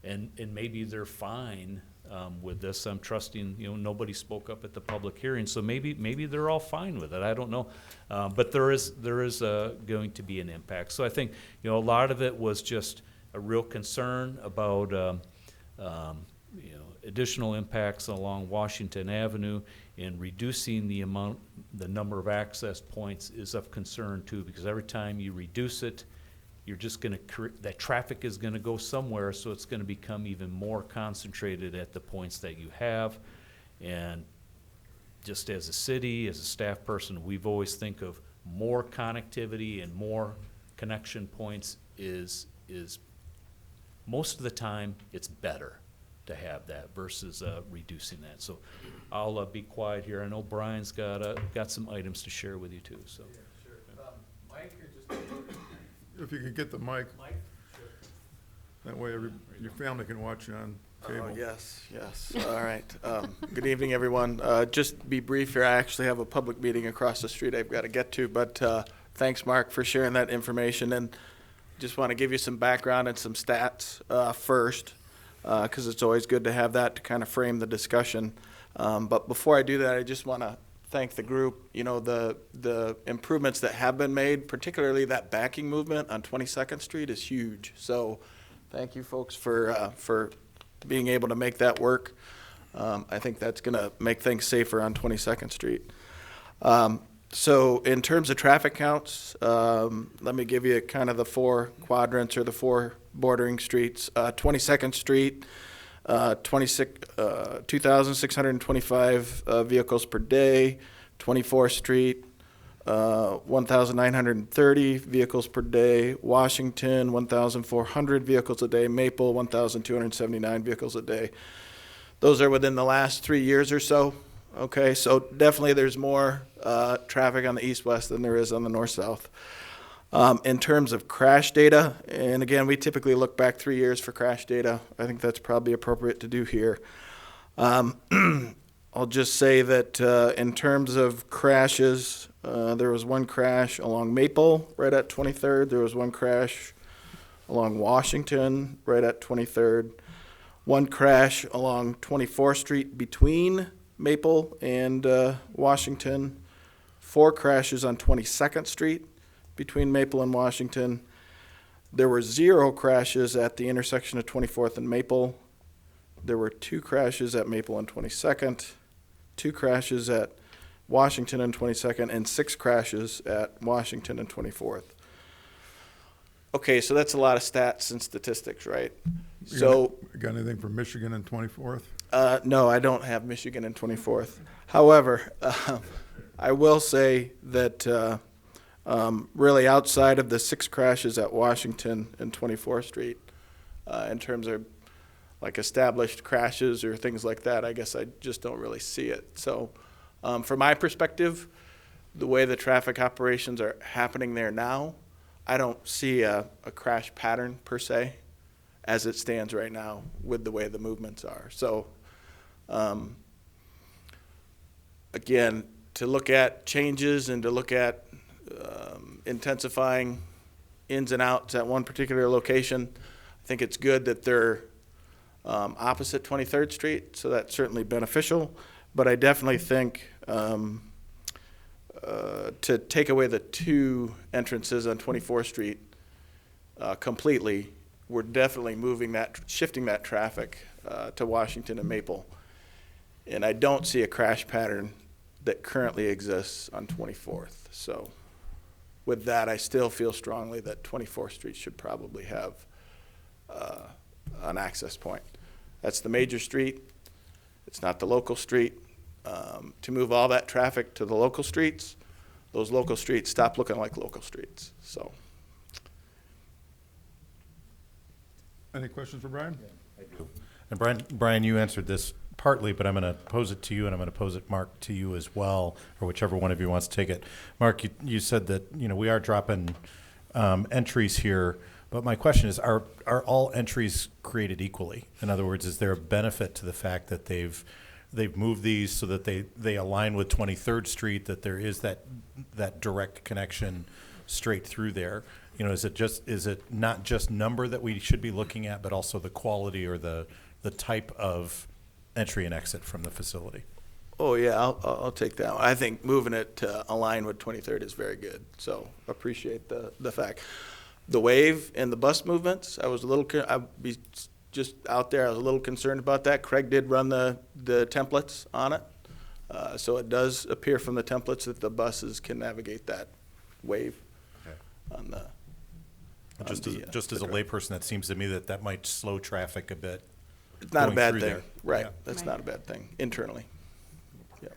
and maybe they're fine with this. I'm trusting, you know, nobody spoke up at the public hearing, so maybe they're all fine with it. I don't know. But there is going to be an impact. So I think, you know, a lot of it was just a real concern about, you know, additional impacts along Washington Avenue, and reducing the number of access points is of concern too, because every time you reduce it, you're just gonna that traffic is gonna go somewhere, so it's gonna become even more concentrated at the points that you have. And just as a city, as a staff person, we've always think of more connectivity and more connection points is most of the time, it's better to have that versus reducing that. So I'll be quiet here. I know Brian's got some items to share with you too, so. Mike, or just? If you could get the mic, Mike? Sure. that way your family can watch you on cable. Yes. All right. Good evening, everyone. Just be brief here. I actually have a public meeting across the street I've got to get to, but thanks, Mark, for sharing that information. And just want to give you some background and some stats first, because it's always good to have that to kind of frame the discussion. But before I do that, I just want to thank the group. You know, the improvements that have been made, particularly that backing movement on 22nd Street, is huge. So thank you folks for being able to make that work. I think that's going to make things safer on 22nd Street. So in terms of traffic counts, let me give you kind of the four quadrants or the four bordering streets. 22nd Street, 2,625 vehicles per day. 24th Street, 1,930 vehicles per day. Washington, 1,400 vehicles a day. Maple, 1,279 vehicles a day. Those are within the last 3 years or so. Okay, so definitely there's more traffic on the east-west than there is on the north-south. In terms of crash data, and again, we typically look back 3 years for crash data. I think that's probably appropriate to do here. I'll just say that in terms of crashes, there was one crash along Maple right at 23rd. There was one crash along Washington right at 23rd. One crash along 24th Street between Maple and Washington. 4 crashes on 22nd Street between Maple and Washington. There were 0 crashes at the intersection of 24th and Maple. There were 2 crashes at Maple and 22nd, 2 crashes at Washington and 22nd, and 6 crashes at Washington and 24th. Okay, so that's a lot of stats and statistics, right? You got anything from Michigan and 24th? No, I don't have Michigan and 24th. However, I will say that really outside of the 6 crashes at Washington and 24th Street, in terms of like established crashes or things like that, I guess I just don't really see it. So from my perspective, the way the traffic operations are happening there now, I don't see a crash pattern per se as it stands right now with the way the movements are. So again, to look at changes and to look at intensifying ins and outs at one particular location, I think it's good that they're opposite 23rd Street, so that's certainly beneficial. But I definitely think to take away the 2 entrances on 24th Street completely, we're definitely shifting that traffic to Washington and Maple. And I don't see a crash pattern that currently exists on 24th. So with that, I still feel strongly that 24th Street should probably have an access point. That's the major street. It's not the local street. To move all that traffic to the local streets, those local streets stop looking like local streets. So Any questions for Brian? And Brian, you answered this partly, but I'm going to pose it to you, and I'm going to pose it, Mark, to you as well, or whichever one of you wants to take it. Mark, you said that, we are dropping entries here, but my question is, are all entries created equally? In other words, is there a benefit to the fact that they've moved these so that they align with 23rd Street, that there is that direct connection straight through there? Is it not just number that we should be looking at, but also the quality or the type of entry and exit from the facility? Oh, yeah, I'll take that one. I think moving it to align with 23rd is very good, so appreciate the fact. The wave and the bus movements, I'll be just out there, I was a little concerned about that. Craig did run the templates on it, so it does appear from the templates that the buses can navigate that wave on the. Just as a layperson, that seems to me that might slow traffic a bit. It's not a going bad through thing, there. right? Yeah. That's Right. not a bad thing internally. Yeah.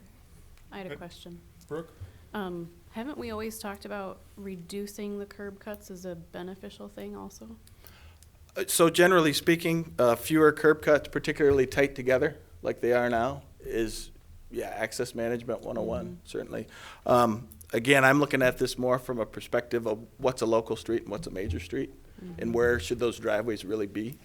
I had a question. Brooke? Haven't we always talked about reducing the curb cuts as a beneficial thing also? So generally speaking, fewer curb cuts, particularly tight together, like they are now, is, access management 101, certainly. Again, I'm looking at this more from a perspective of what's a local street and what's a major street, and where should those driveways really be,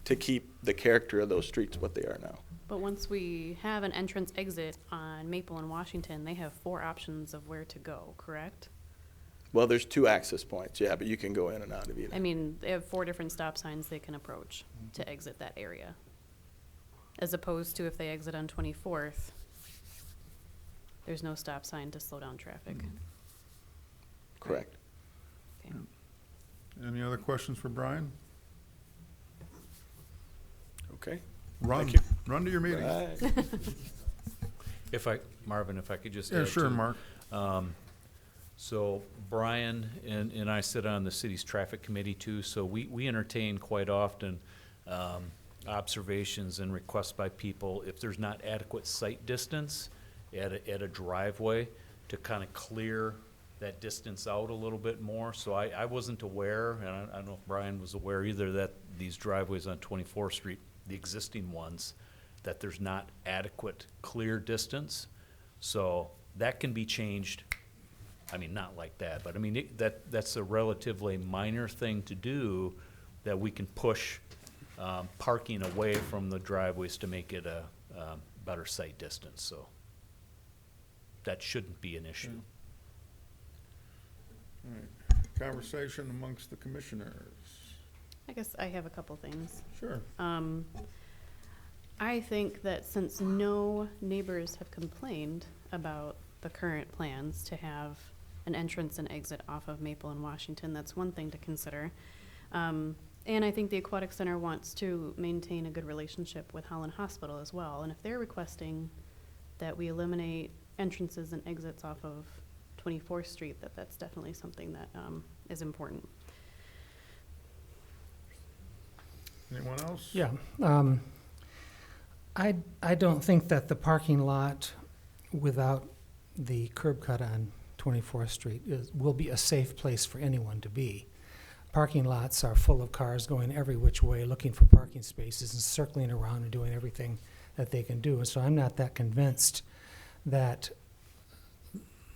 to keep the character of those streets what they are now. But once we have an entrance exit on Maple and Washington, they have 4 options of where to go, correct? Well, there's 2 access points, but you can go in and out of either. I mean, they have 4 different stop signs they can approach to exit that area. As opposed to if they exit on 24th, there's no stop sign to slow down traffic. Correct. Okay. Any other questions for Brian? Okay. Run, Thank you. run to your meeting. Right. Marvin, if I could just Yeah, add sure, to- Mark. So Brian and I sit on the city's traffic committee too, so we entertain quite often observations and requests by people if there's not adequate sight distance at a driveway to kind of clear that distance out a little bit more. So I wasn't aware, and I don't know if Brian was aware either, that these driveways on 24th Street, the existing ones, that there's not adequate clear distance. So that can be changed. I mean, not like that, but I mean, that's a relatively minor thing to do, that we can push parking away from the driveways to make it a better sight distance, so that shouldn't be an issue. All right. Conversation amongst the commissioners. I guess I have a couple things. Sure. I think that since no neighbors have complained about the current plans to have an entrance and exit off of Maple and Washington, that's one thing to consider. And I think the Aquatic Center wants to maintain a good relationship with Holland Hospital as well. And if they're requesting that we eliminate entrances and exits off of 24th Street, that's definitely something that is important. Anyone else? Yeah. I don't think that the parking lot without the curb cut on 24th Street will be a safe place for anyone to be. Parking lots are full of cars going every which way, looking for parking spaces and circling around and doing everything that they can do. And so I'm not that convinced that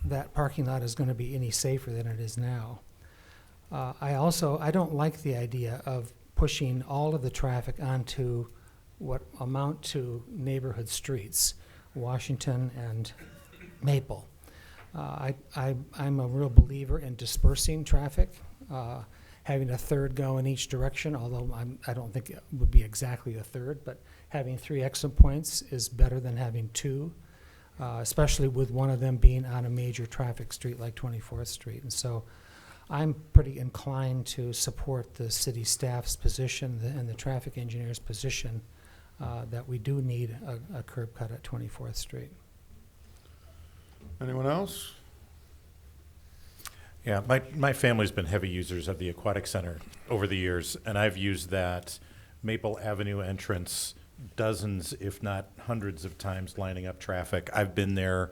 that parking lot is going to be any safer than it is now. I don't like the idea of pushing all of the traffic onto what amount to neighborhood streets, Washington and Maple. I'm a real believer in dispersing traffic, having a third go in each direction, although I don't think it would be exactly a third, but having 3 exit points is better than having 2, especially with one of them being on a major traffic street like 24th Street. And so I'm pretty inclined to support the city staff's position and the traffic engineer's position that we do need a curb cut at 24th Street. Anyone else? Yeah, my family's been heavy users of the Aquatic Center over the years, and I've used that Maple Avenue entrance dozens, if not hundreds of times, lining up traffic. I've been there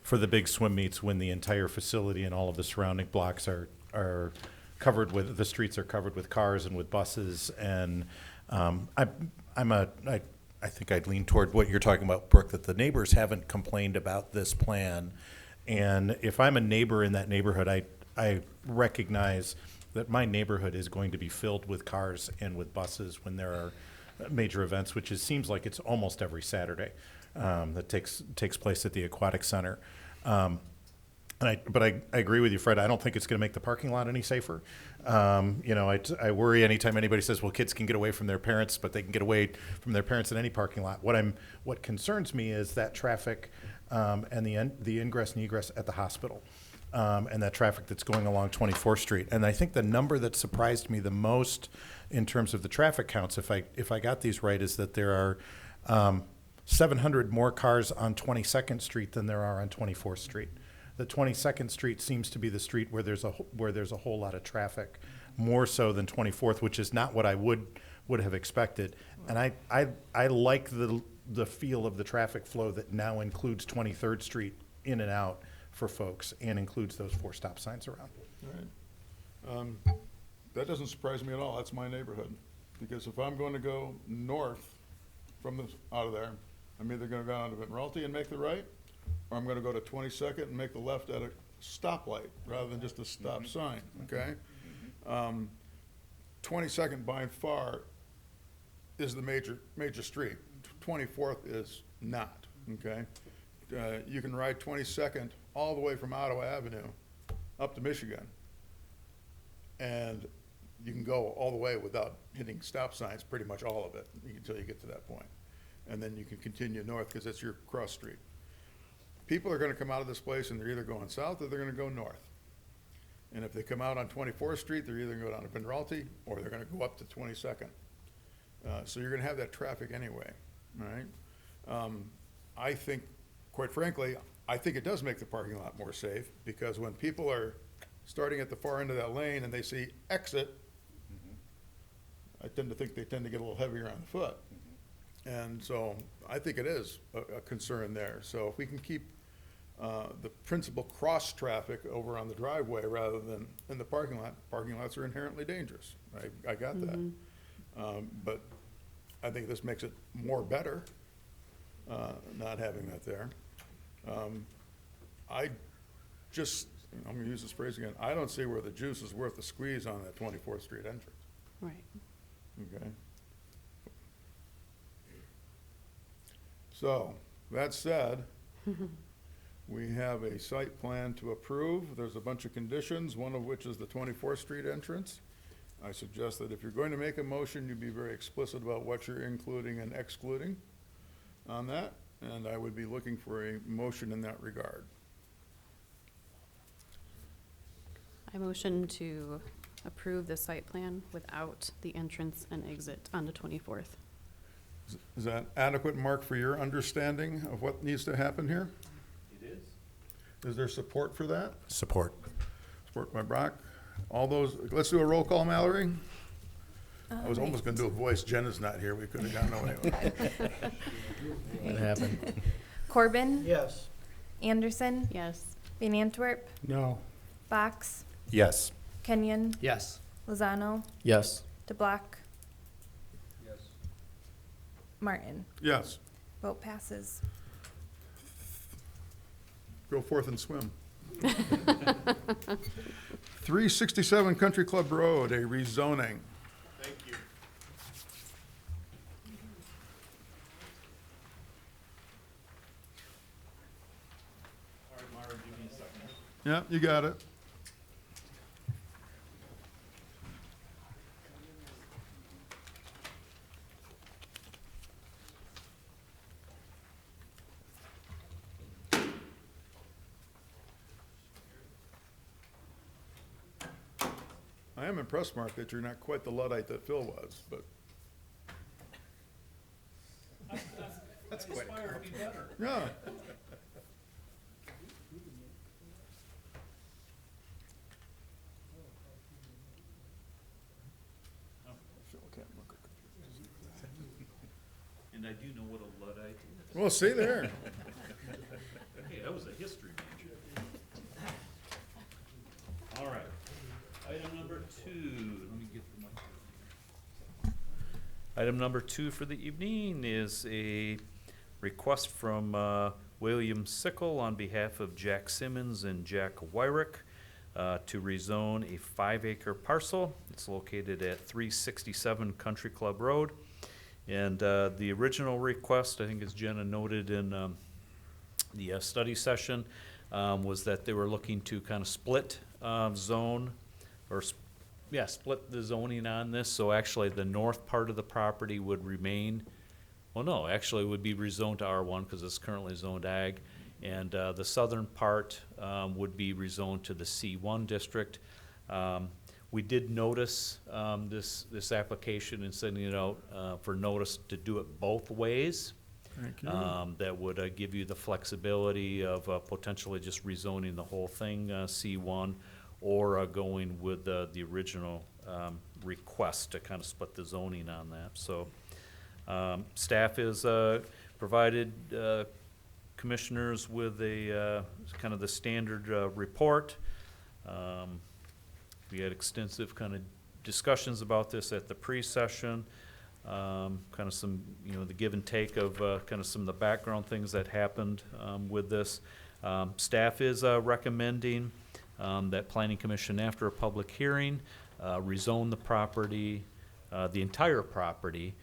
for the big swim meets when the entire facility and all of the surrounding blocks are the streets are covered with cars and with buses, and I think I'd lean toward what you're talking about, Brooke, that the neighbors haven't complained about this plan. And if I'm a neighbor in that neighborhood, I recognize that my neighborhood is going to be filled with cars and with buses when there are major events, which seems like it's almost every Saturday that takes place at the Aquatic Center. But I agree with you, Fred. I don't think it's going to make the parking lot any safer. I worry anytime anybody says, well, kids can get away from their parents, but they can get away from their parents in any parking lot. What concerns me is that traffic and the ingress and egress at the hospital. And that traffic that's going along 24th Street. And I think the number that surprised me the most in terms of the traffic counts, if I got these right, is that there are 700 more cars on 22nd Street than there are on 24th Street. The 22nd Street seems to be the street where there's a whole lot of traffic, more so than 24th, which is not what I would have expected. And I like the feel of the traffic flow that now includes 23rd Street in and out for folks, and includes those 4 stop signs around. All right. That doesn't surprise me at all. That's my neighborhood. Because if I'm going to go north out of there, I'm either going to go down to Admiralty and make the right, or I'm going to go to 22nd and make the left at a stoplight rather than just a stop sign, okay? 22nd by far is the major street. 24th is not, okay? You can ride 22nd all the way from Ottawa Avenue up to Michigan, and you can go all the way without hitting stop signs, pretty much all of it, until you get to that point. And then you can continue north because it's your cross street. People are going to come out of this place and they're either going south or they're going to go north. And if they come out on 24th Street, they're either going to go down to Admiralty or they're going to go up to 22nd. So you're going to have that traffic anyway, all right? I think, quite frankly, I think it does make the parking lot more safe, because when people are starting at the far end of that lane and they see exit, I tend to think they tend to get a little heavier on the foot. And so I think it is a concern there. So if we can keep the principal cross traffic over on the driveway rather than in the parking lots are inherently dangerous. I got that. But I think this makes it more better, not having that there. I'm going to use this phrase again, I don't see where the juice is worth the squeeze on that 24th Street entrance. Right. Okay. So, that said, we have a site plan to approve. There's a bunch of conditions, one of which is the 24th Street entrance. I suggest that if you're going to make a motion, you be very explicit about what you're including and excluding on that, and I would be looking for a motion in that regard. I motion to approve the site plan without the entrance and exit on the 24th. Is that adequate, Mark, for your understanding of what needs to happen here? It is. Is there support for that? Support. Support by Brock. All those, let's do a roll call, Mallory. I was almost going to do a voice. Jen is not here. We could have gotten away with it. What happened? Corbin, Yes. Anderson, Yes. Van Antwerp, No. Box, Yes. Kenyon, Yes. Lozano, Yes. DeBlock. Martin. Yes. Vote passes. Go forth and swim. 367 Country Club Road, a rezoning. Thank you. Yeah, you got it. I am impressed, Mark, that you're not quite the Luddite that Phil was, but. That's quite a compliment. Yeah. And I do know what a Luddite is. Well, see there. Hey, that was a history major. All right. Item number 2, let me get the mic. Item number 2 for the evening is a request from William Sickle on behalf of Jack Simmons and Jack Wyrick to rezone a 5-acre parcel. It's located at 367 Country Club Road. And the original request, I think as Jenna noted in the study session, was that they were looking to kind of split zone, or split the zoning on this. So actually the north part of the property would remain, well, no, actually it would be rezoned to R1 because it's currently zoned ag. And the southern part would be rezoned to the C1 district. We did notice this application and sending it out for notice to do it both ways. Thank you. That would give you the flexibility of potentially just rezoning the whole thing C1, or going with the original request to kind of split the zoning on that. So staff is provided commissioners with a kind of the standard report. We had extensive kind of discussions about this at the pre-session. Kind of some, the give and take of kind of some of the background things that happened with this. Staff is recommending that Planning Commission, after a public hearing, rezone the property, the entire property,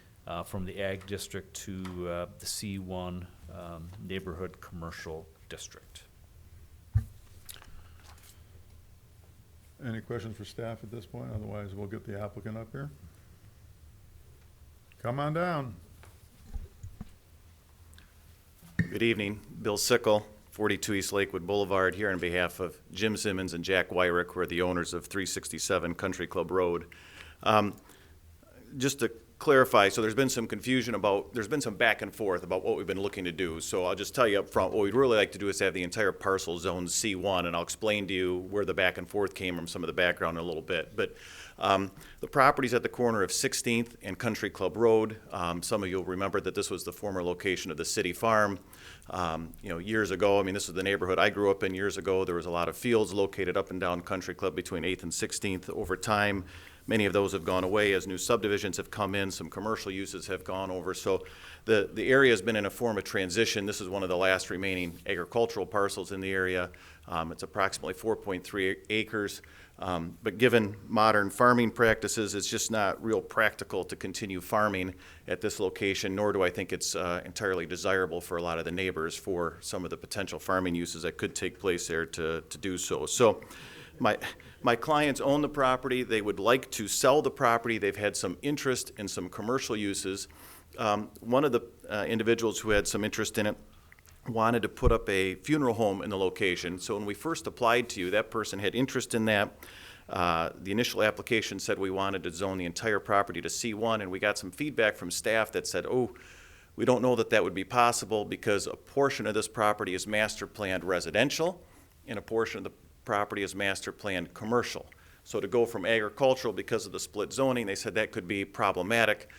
from the Ag District to the C1 Neighborhood Commercial District. Any questions for staff at this point? Otherwise, we'll get the applicant up here. Come on down. Good evening. Bill Sickle, 42 East Lakewood Boulevard, here on behalf of Jim Simmons and Jack Wyrick, who are the owners of 367 Country Club Road. Just to clarify, so there's been some back and forth about what we've been looking to do. So I'll just tell you up front, what we'd really like to do is have the entire parcel zoned C1, and I'll explain to you where the back and forth came from, some of the background in a little bit. But the property's at the corner of 16th and Country Club Road. Some of you will remember that this was the former location of the city farm. Years ago, this was the neighborhood I grew up in years ago. There was a lot of fields located up and down Country Club between 8th and 16th. Over time, many of those have gone away as new subdivisions have come in. Some commercial uses have gone over. So the area has been in a form of transition. This is one of the last remaining agricultural parcels in the area. It's approximately 4.3 acres. But given modern farming practices, it's just not real practical to continue farming at this location, nor do I think it's entirely desirable for a lot of the neighbors for some of the potential farming uses that could take place there to do so. So my clients own the property. They would like to sell the property. They've had some interest in some commercial uses. One of the individuals who had some interest in it wanted to put up a funeral home in the location. So when we first applied to you, that person had interest in that. The initial application said we wanted to zone the entire property to C1, and we got some feedback from staff that said, we don't know that would be possible because a portion of this property is master planned residential and a portion of the property is master planned commercial. So to go from agricultural because of the split zoning, they said that could be problematic.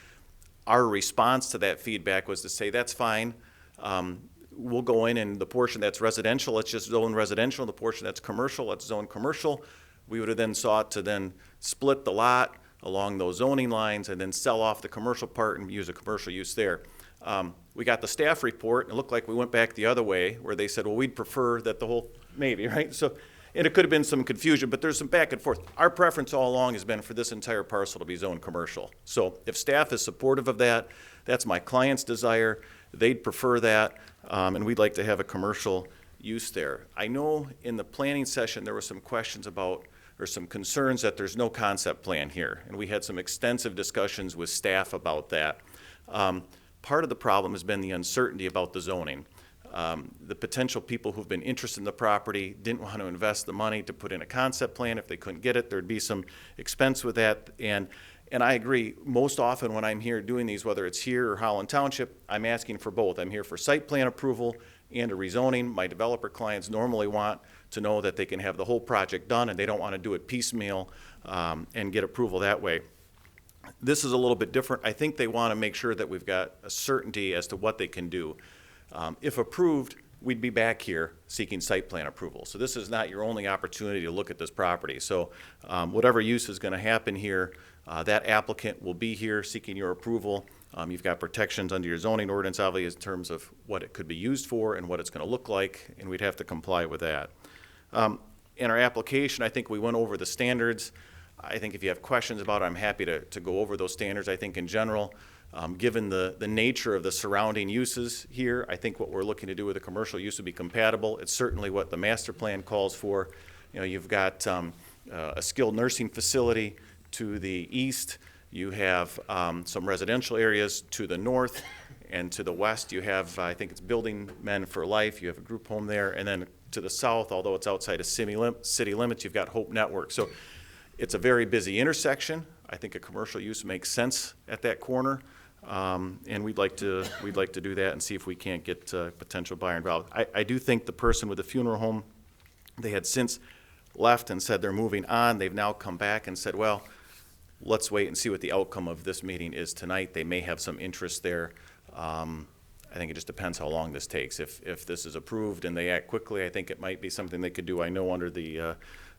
Our response to that feedback was to say, that's fine. We'll go in and the portion that's residential, let's just zone residential. The portion that's commercial, let's zone commercial. We would have then sought to then split the lot along those zoning lines and then sell off the commercial part and use a commercial use there. We got the staff report and it looked like we went back the other way where they said, well, we'd prefer that the whole, maybe, right? So, and it could have been some confusion, but there's some back and forth. Our preference all along has been for this entire parcel to be zoned commercial. So if staff is supportive of that, that's my client's desire. They'd prefer that, and we'd like to have a commercial use there. I know in the planning session there were some questions about, or some concerns that there's no concept plan here, and we had some extensive discussions with staff about that. Part of the problem has been the uncertainty about the zoning. The potential people who've been interested in the property didn't want to invest the money to put in a concept plan. If they couldn't get it, there'd be some expense with that. And I agree, most often when I'm here doing these, whether it's here or Holland Township, I'm asking for both. I'm here for site plan approval and a rezoning. My developer clients normally want to know that they can have the whole project done and they don't want to do it piecemeal and get approval that way. This is a little bit different. I think they want to make sure that we've got a certainty as to what they can do. If approved, we'd be back here seeking site plan approval. So this is not your only opportunity to look at this property. So whatever use is going to happen here, that applicant will be here seeking your approval. You've got protections under your zoning ordinance, obviously, in terms of what it could be used for and what it's going to look like, and we'd have to comply with that. In our application, I think we went over the standards. I think if you have questions about it, I'm happy to go over those standards. I think in general, given the nature of the surrounding uses here, I think what we're looking to do with a commercial use would be compatible. It's certainly what the master plan calls for. You know, you've got a skilled nursing facility to the east. You have some residential areas to the north, and to the west you have, I think it's Building Men for Life. You have a group home there, and then to the south, although it's outside of city limits, you've got Hope Network. So it's a very busy intersection. I think a commercial use makes sense at that corner, and we'd like to do that and see if we can't get a potential buyer involved. I do think the person with the funeral home, they had since left and said they're moving on. They've now come back and said, well, let's wait and see what the outcome of this meeting is tonight. They may have some interest there. I think it just depends how long this takes. If this is approved and they act quickly, I think it might be something they could do. I know under the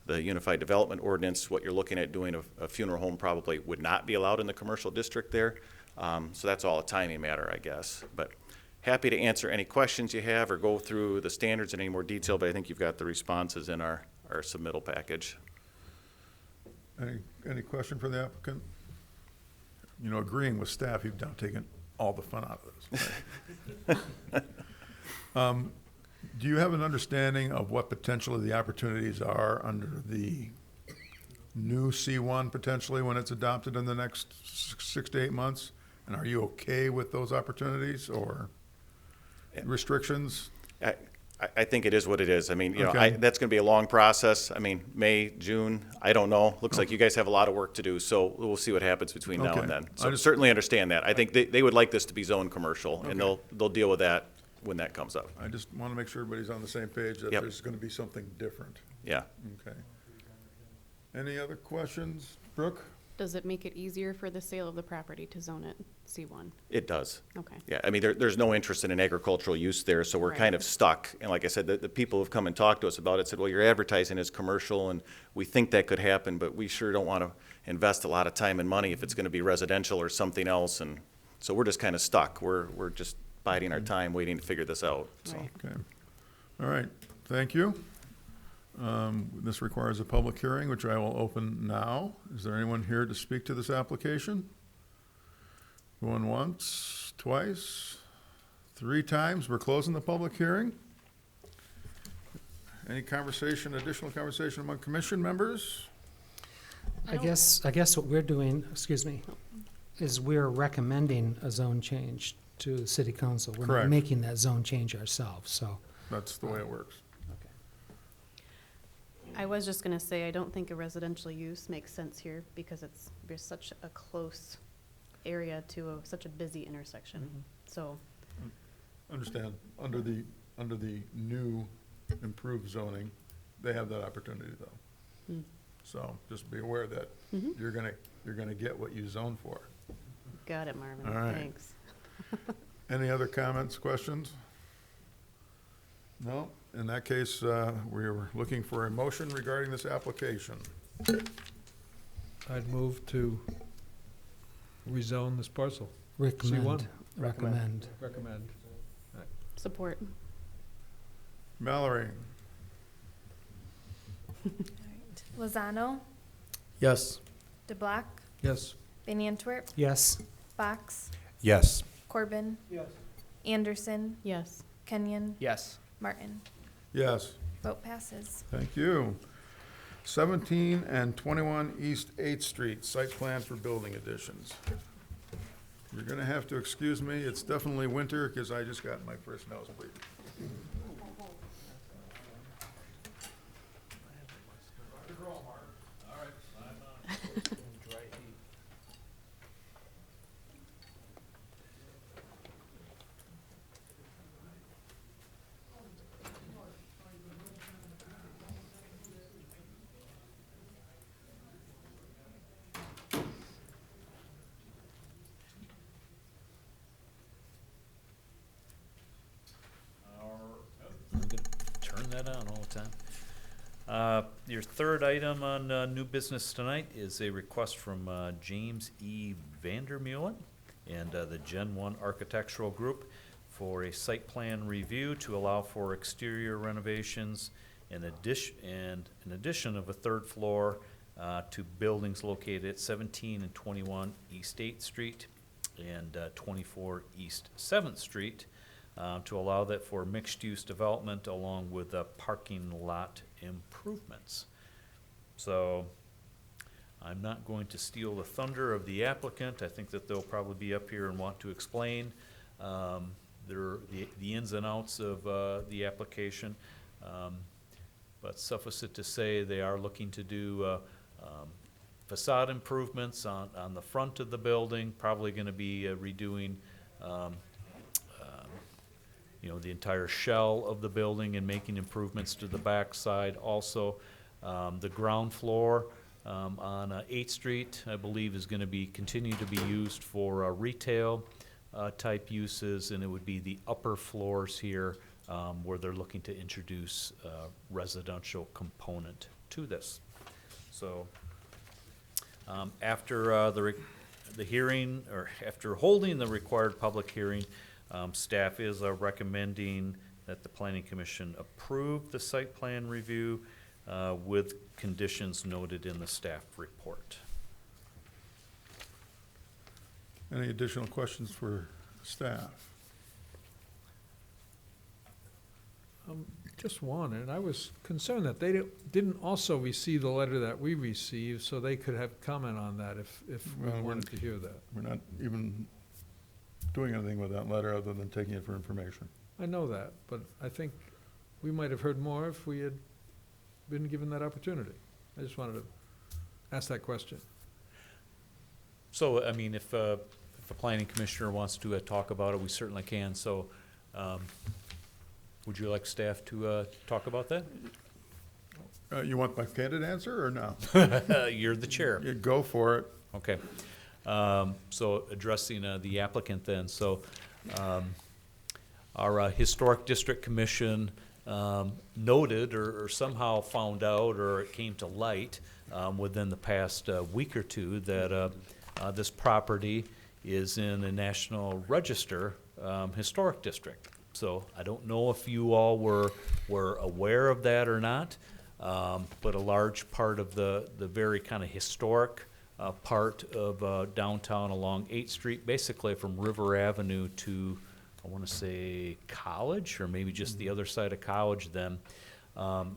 Unified Development Ordinance, what you're looking at doing, a funeral home probably would not be allowed in the commercial district there. So that's all a timing matter, I guess. But happy to answer any questions you have or go through the standards in any more detail, but I think you've got the responses in our submittal package. Any question for the applicant? You know, agreeing with staff, you've now taken all the fun out of this. Do you have an understanding of what potentially the opportunities are under the new C1 potentially when it's adopted in the next 6 to 8 months? And are you okay with those opportunities or restrictions? I think it is what it is. I mean, you know, Okay. that's going to be a long process. I mean, May, June, I don't know. Looks like you guys have a lot of work to do, so we'll see what happens between now Okay. and then. I So just- certainly understand that. I think they would like this to be zone commercial, and they'll deal with that when that comes up. I just want to make sure everybody's on the same page that Yep. there's going to be something different. Yeah. Okay. Any other questions? Brooke? Does it make it easier for the sale of the property to zone it C1? It does. Okay. Yeah, I mean, there's no interest in an agricultural use there, so we're Right. kind of stuck. And like I said, the people who've come and talked to us about it said, well, you're advertising as commercial, and we think that could happen, but we sure don't want to invest a lot of time and money if it's going to be residential or something else. And so we're just kind of stuck. We're just biding our time, waiting to figure this out. So. Right. Okay. All right, thank you. This requires a public hearing, which I will open now. Is there anyone here to speak to this application? Going once, twice, 3 times? We're closing the public hearing. Any conversation, additional conversation among commission members? I guess what we're doing, excuse me, is we're recommending a zone change to the city council. We're Correct. not making that zone change ourselves, so. That's the way it works. I was just gonna say, I don't think a residential use makes sense here because there's such a close area to such a busy intersection. So, Understand, under the new improved zoning, they have that opportunity though. Hmm. So just be aware that Mhm. you're gonna get what you zone for. got it, Marvin. All right. Thanks. Any other comments, questions? No? In that case, we're looking for a motion regarding this application. I'd move to rezone this parcel. Recommend. C1. Recommend. Recommend. Support. Mallory? Lozano, Yes. DeBlock, Yes. Van Antwerp, Yes. Box, Yes. Corbin. Anderson, Yes. Kenyon, Yes. Martin. Yes. Vote passes. Thank you. 17 and 21 East 8th Street, site plan for building additions. You're gonna have to excuse me, it's definitely winter, because I just got my first nosebleed. that on all the time. Your third item on new business tonight is a request from James E. Vandermeulen and the Gen 1 Architectural Group for a site plan review to allow for exterior renovations and an addition of a third floor to buildings located at 17 and 21 East 8th Street and 24 East 7th Street to allow that for mixed-use development along with parking lot improvements. So I'm not going to steal the thunder of the applicant. I think that they'll probably be up here and want to explain the ins and outs of the application. But suffice it to say, they are looking to do facade improvements on the front of the building, probably going to be redoing the entire shell of the building and making improvements to the back side. Also, the ground floor on 8th Street, I believe, is going to continue to be used for retail type uses, and it would be the upper floors here where they're looking to introduce residential component to this. So after the hearing, or after holding the required public hearing, staff is recommending that the Planning Commission approve the site plan review with conditions noted in the staff report. Any additional questions for staff? Just one, and I was concerned that they didn't also receive the letter that we received, so they could have comment on that if we Well, wanted to hear that. We're not even doing anything with that letter other than taking it for information. I know that, but I think we might have heard more if we had been given that opportunity. I just wanted to ask that question. So, I mean, if a planning commissioner wants to talk about it, we certainly can. So, would you like staff to talk about that? You want my candid answer or no? You're the chair. You go for it. Okay. So addressing the applicant then. So our Historic District Commission noted or somehow found out, or it came to light within the past week or two, that this property is in a National Register Historic District. So I don't know if you all were aware of that or not, but a large part of the very kind of historic part of downtown along 8th Street, basically from River Avenue to, I want to say, College, or maybe just the other side of College then,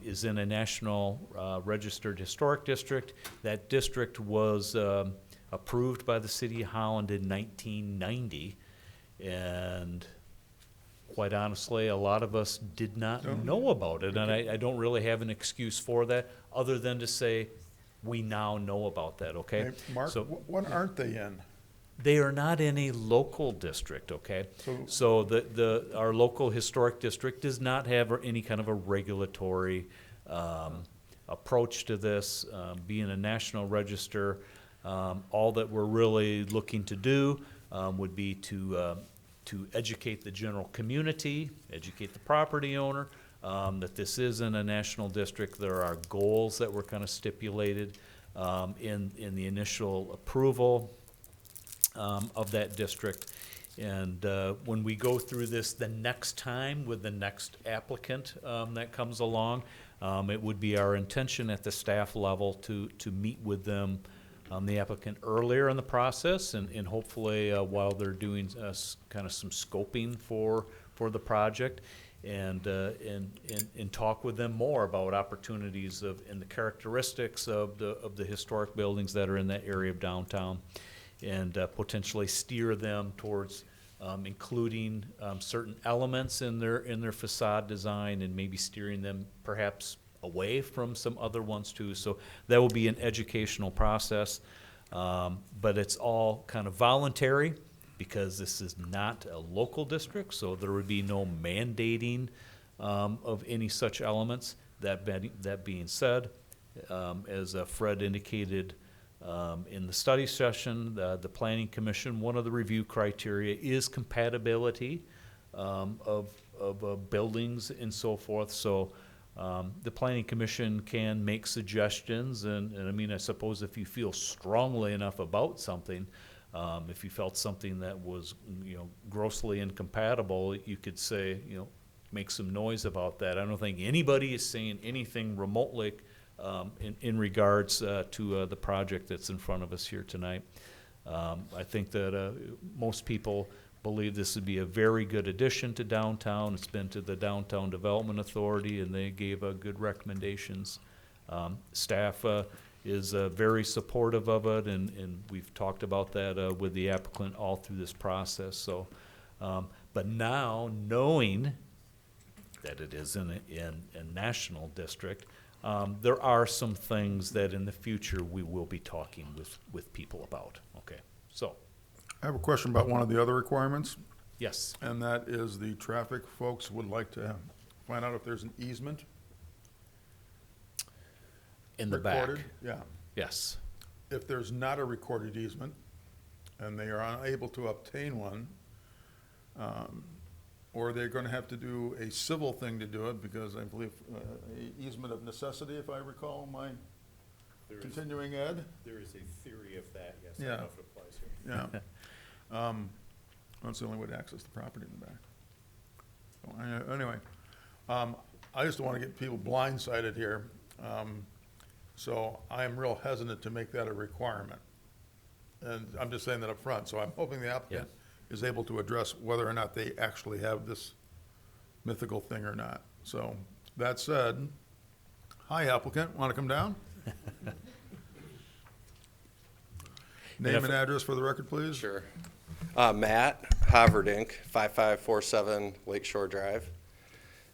is in a National Registered Historic District. That district was approved by the City of Holland in 1990, and quite honestly, a lot of us did not know about it, and I don't really have an excuse for that, other than to say, we now know about that, okay? Hey, Mark, So what aren't they in? they are not in a local district, okay? So our local historic district does not have any kind of a regulatory approach to this. Being a national register, all that we're really looking to do would be to educate the general community, educate the property owner, that this is in a national district. There are goals that were kind of stipulated in the initial approval of that district. And when we go through this the next time with the next applicant that comes along, it would be our intention at the staff level to meet with them, the applicant, earlier in the process, and hopefully while they're doing kind of some scoping for the project, and talk with them more about opportunities and the characteristics of the historic buildings that are in that area of downtown, and potentially steer them towards including certain elements in their facade design, and maybe steering them perhaps away from some other ones too. So that will be an educational process, but it's all kind of voluntary, because this is not a local district, so there would be no mandating of any such elements. That being said, as Fred indicated in the study session, the Planning Commission, one of the review criteria is compatibility of buildings and so forth. So The planning commission can make suggestions, and I mean, I suppose if you feel strongly enough about something, if you felt something that was, grossly incompatible, you could say, make some noise about that. I don't think anybody is saying anything remotely in regards to the project that's in front of us here tonight. I think that most people believe this would be a very good addition to downtown. It's been to the Downtown Development Authority, and they gave good recommendations. Staff is very supportive of it, and we've talked about that with the applicant all through this process. So, but now, knowing that it is in a national district, there are some things that in the future we will be talking with people about. Okay, so. I have a question about one of the other requirements, Yes. and that is the traffic folks would like to find out if there's an easement In the recorded. back. Yeah. Yes. If there's not a recorded easement and they are unable to obtain one, or they're going to have to do a civil thing to do it, because I believe a easement of necessity, if I recall my continuing ed. There is a theory of that, yes. I don't know if it applies here. Yeah. That's the only way to access the property in the back. So, anyway, I just don't want to get people blindsided here. So I'm real hesitant to make that a requirement. And I'm just saying that up front. So I'm hoping the applicant is able to address whether or not they actually have this mythical thing or not. So that said, hi applicant, want to come down? Name and address for the record, please. Sure. Matt Haverdink, 5547 Lakeshore Drive.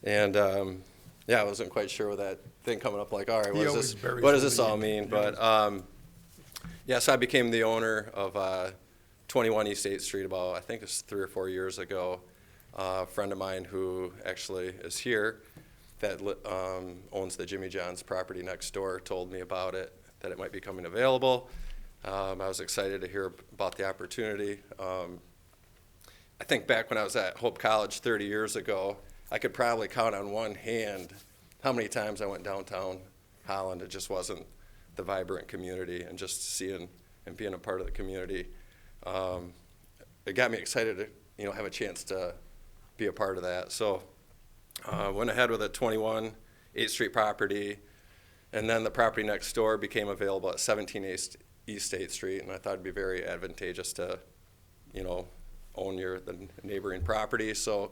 And, I wasn't quite sure with that thing coming up, like, all right, what does this all mean? But, so I became the owner of 21 East 8th Street about, I think it's 3 or 4 years ago. A friend of mine who actually is here that owns the Jimmy John's property next door told me about it, that it might be coming available. I was excited to hear about the opportunity. I think back when I was at Hope College 30 years ago, I could probably count on one hand how many times I went downtown Holland. It just wasn't the vibrant community, and just seeing and being a part of the community. It got me excited to have a chance to be a part of that. So went ahead with a 21 8th Street property, and then the property next door became available at 17 East 8th Street, and I thought it'd be very advantageous to, own the neighboring property. So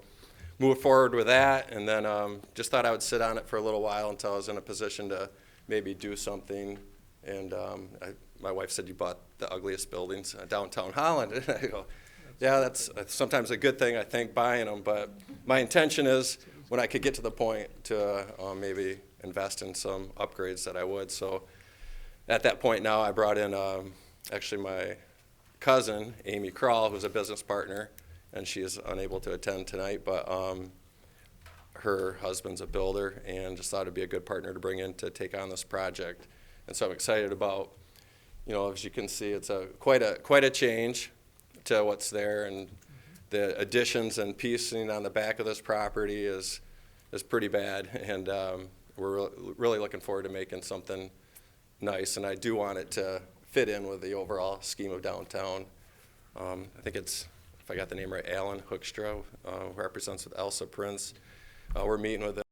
moved forward with that, and then just thought I would sit on it for a little while until I was in a position to maybe do something. And my wife said, you bought the ugliest buildings downtown Holland. And I go, yeah, that's sometimes a good thing, I think, buying them. But my intention is when I could get to the point to maybe invest in some upgrades that I would. So at that point now, I brought in actually my cousin, Amy Kral, who's a business partner, and she is unable to attend tonight, but her husband's a builder, and just thought it'd be a good partner to bring in to take on this project. And so I'm excited about, as you can see, it's quite a change to what's there, and the additions and piecing on the back of this property is pretty bad, and we're really looking forward to making something nice, and I do want it to fit in with the overall scheme of downtown. I think it's, if I got the name right, Alan Hoekstra, who represents with Elsa Prince. We're meeting with them,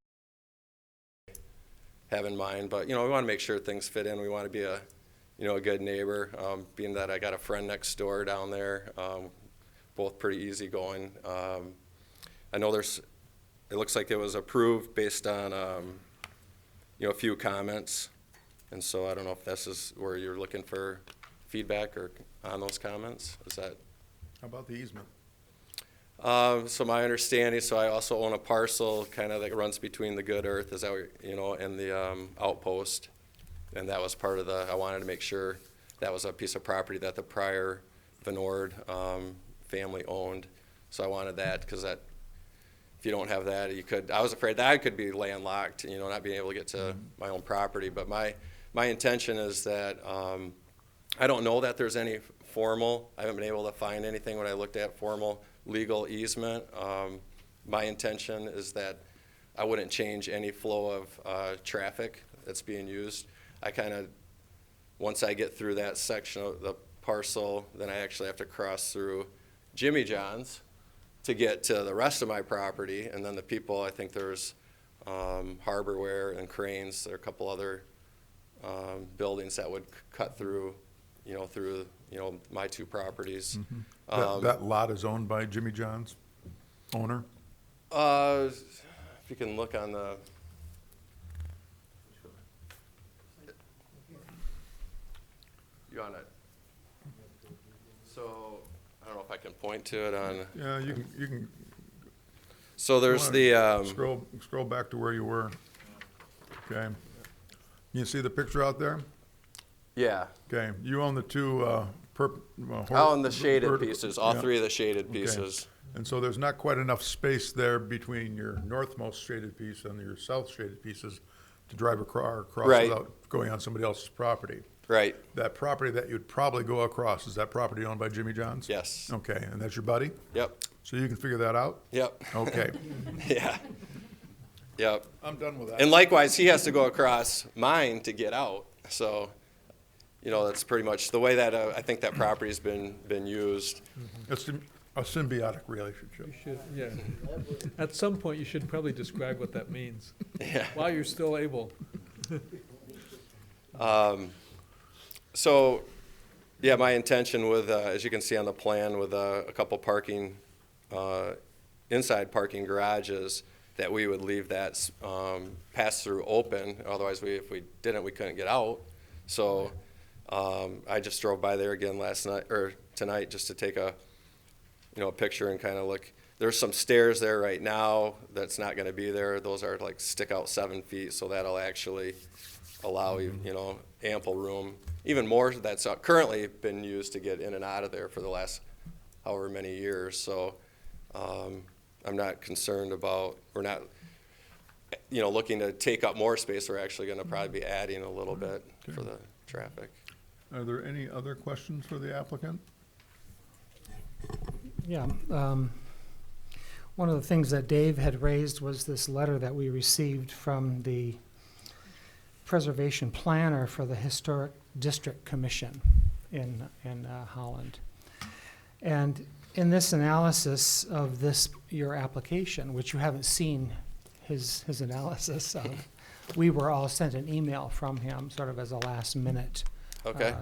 have in mind, but we want to make sure things fit in. We want to be a good neighbor, being that I got a friend next door down there, both pretty easygoing. I know it looks like it was approved based on a few comments, and so I don't know if this is where you're looking for feedback or on those comments. Is that? How about the easement? So my understanding, so I also own a parcel kind of that runs between the Good Earth, is that and the outpost, and that was part of I wanted to make sure that was a piece of property that the prior Venord family owned. So I wanted that, because that, if you don't have that, I was afraid that I could be landlocked, not being able to get to my own property. But my intention is that I don't know that there's any formal, I haven't been able to find anything when I looked at formal legal easement. My intention is that I wouldn't change any flow of traffic that's being used. I kind of, once I get through that section of the parcel, then I actually have to cross through Jimmy John's to get to the rest of my property. And then the people, I think there's Harborware and Cranes. There are a couple other buildings that would cut through, through my two properties. That lot is owned by Jimmy John's owner? If you can look on the, you on it? So, I don't know if I can point to it on, Yeah, you can. so there's you wanna the, Scroll back to where you were. Okay. You see the picture out there? yeah, Okay, you own the two, out on the shaded vertical- pieces, all yeah. three of the shaded Okay. pieces. And so there's not quite enough space there between your northmost shaded piece and your south shaded pieces to drive a car across Right. without going on somebody else's property. Right, That property that you'd probably go across, is that property owned by Jimmy John's? yes, Okay, and that's your buddy? yep, So you can figure that out? yep, Okay, yeah, yep. I'm done with that. And likewise, he has to go across mine to get out, so, that's pretty much the way that, I think that property's been used. It's a symbiotic relationship. You should, yeah. At some point, you should probably describe what that means, Yeah. while you're still able. So, yeah, my intention with, as you can see on the plan, with a couple parking, inside parking garages, that we would leave that pass-through open. Otherwise, if we didn't, we couldn't get out. So, I just drove by there again tonight, just to take a picture and kind of look. There's some stairs there right now that's not going to be there. Those are like stick out 7 feet, so that'll actually allow ample room. Even more that's currently been used to get in and out of there for the last however many years. So I'm not concerned about, we're not looking to take up more space. We're actually going to probably be adding a little bit for the traffic. Are there any other questions for the applicant? Yeah, one of the things that Dave had raised was this letter that we received from the preservation planner for the Historic District Commission in Holland. And in this analysis of your application, which you haven't seen his analysis of, we were all sent an email from him sort of as a last minute. Okay.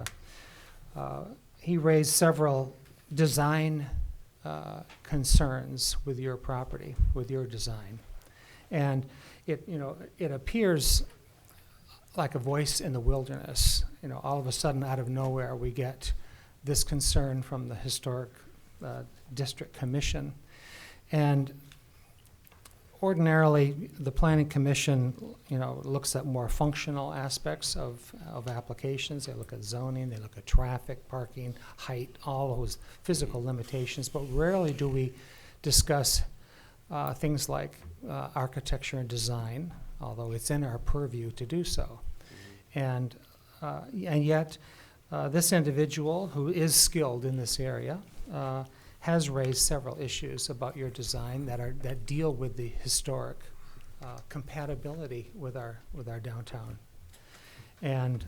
He raised several design concerns with your property, with your design. And it appears like a voice in the wilderness. All of a sudden, out of nowhere, we get this concern from the Historic District Commission. And ordinarily, the Planning Commission, looks at more functional aspects of applications. They look at zoning, they look at traffic, parking, height, all those physical limitations, but rarely do we discuss things like architecture and design, although it's in our purview to do so. And yet, this individual, who is skilled in this area, has raised several issues about your design that deal with the historic compatibility with our downtown. And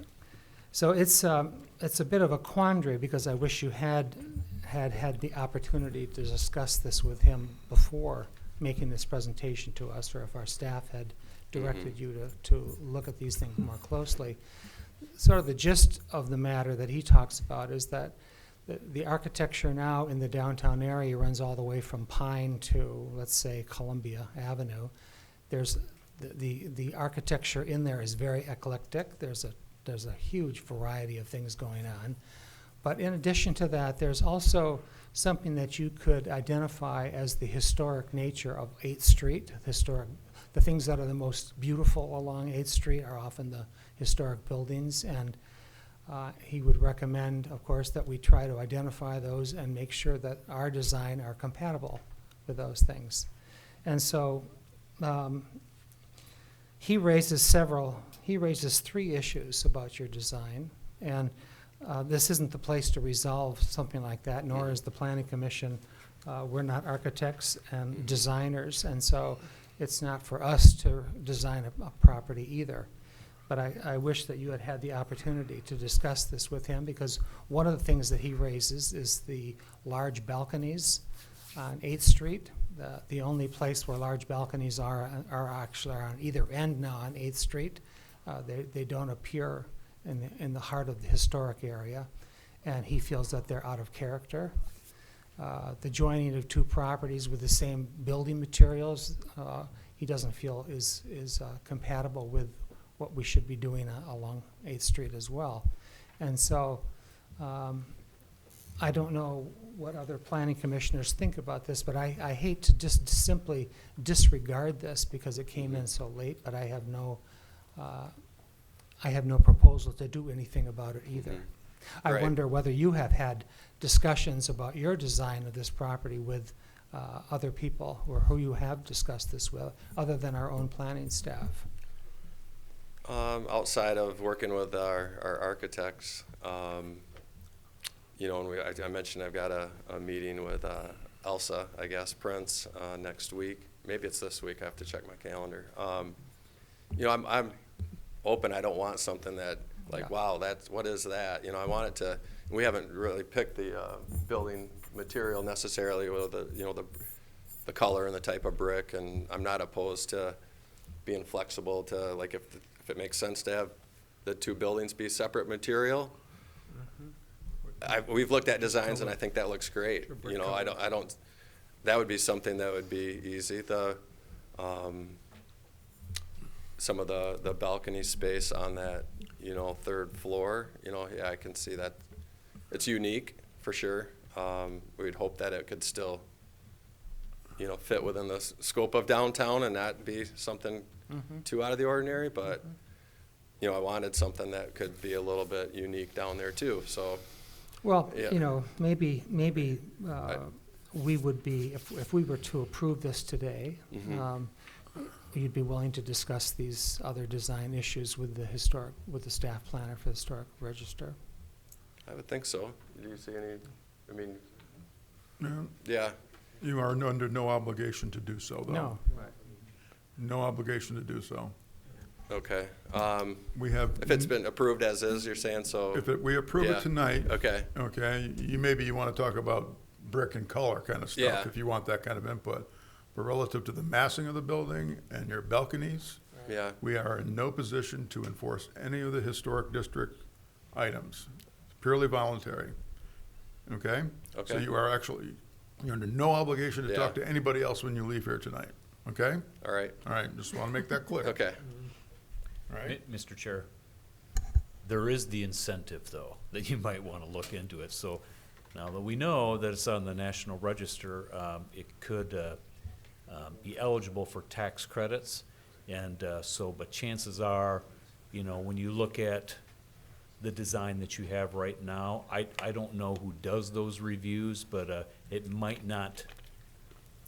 so it's a bit of a quandary, because I wish you had the opportunity to discuss this with him before making this presentation to us, or if our staff had directed you to look at these things more closely. Sort of the gist of the matter that he talks about is that the architecture now in the downtown area runs all the way from Pine to, let's say, Columbia Avenue. There's the architecture in there is very eclectic. There's a huge variety of things going on. But in addition to that, there's also something that you could identify as the historic nature of 8th Street. The things that are the most beautiful along 8th Street are often the historic buildings, and he would recommend, of course, that we try to identify those and make sure that our design are compatible with those things. And so he raises 3 issues about your design, and this isn't the place to resolve something like that, nor is the Planning Commission. We're not architects and designers, and so it's not for us to design a property either. But I wish that you had had the opportunity to discuss this with him, because one of the things that he raises is the large balconies on 8th Street. The only place where large balconies are actually on either end now on 8th Street. They don't appear in the heart of the historic area, and he feels that they're out of character. The joining of two properties with the same building materials, he doesn't feel is compatible with what we should be doing along 8th Street as well. And so I don't know what other planning commissioners think about this, but I hate to just simply disregard this because it came in so late, but I have no proposal to do anything about it either. I Right. wonder whether you have had discussions about your design of this property with other people, or who you have discussed this with, other than our own planning staff. Outside of working with our architects, you know, and I mentioned I've got a meeting with Elsa, I guess, Prince, next week. Maybe it's this week. I have to check my calendar. You know, I'm open. I don't want something that, like, wow, what is that? You know, I want it to. We haven't really picked the building material necessarily, with the color and the type of brick, and I'm not opposed to being flexible to, like, if it makes sense to have the two buildings be separate material. We've looked at designs, and I think that looks great. You know, I don't. That would be something that would be easy. Some of the balcony space on that, you know, third floor. You know, yeah, I can see that. It's unique for sure. We'd hope that it could still, you know, fit within the scope of downtown and not be something too out of the ordinary. But you know, I wanted something that could be a little bit unique down there too. So. Well, Yeah. you know, maybe we would be, if we were to approve this today, you'd be willing to discuss these other design issues with the staff planner for the Historic Register. I would think so. Do you see any? I mean, No, yeah. you are under no obligation to do so, though. No. No obligation to do so. Okay. We have. If it's been approved as is, you're saying so. We approve Yeah. it tonight. Okay. Okay, you want to talk about brick and color kind of stuff, Yeah. if you want that kind of input. But relative to the massing of the building and your balconies, Yeah. we are in no position to enforce any of the historic district items. It's purely voluntary. Okay? So Okay. you're under no obligation to Yeah. talk to anybody else when you leave here tonight. Okay? All right. All right, just want to make that clear. Okay. All right? Mr. Chair, there is the incentive, though, that you might want to look into it. So now that we know that it's on the National Register, it could be eligible for tax credits. And but chances are, you know, when you look at the design that you have right now, I don't know who does those reviews, but it might not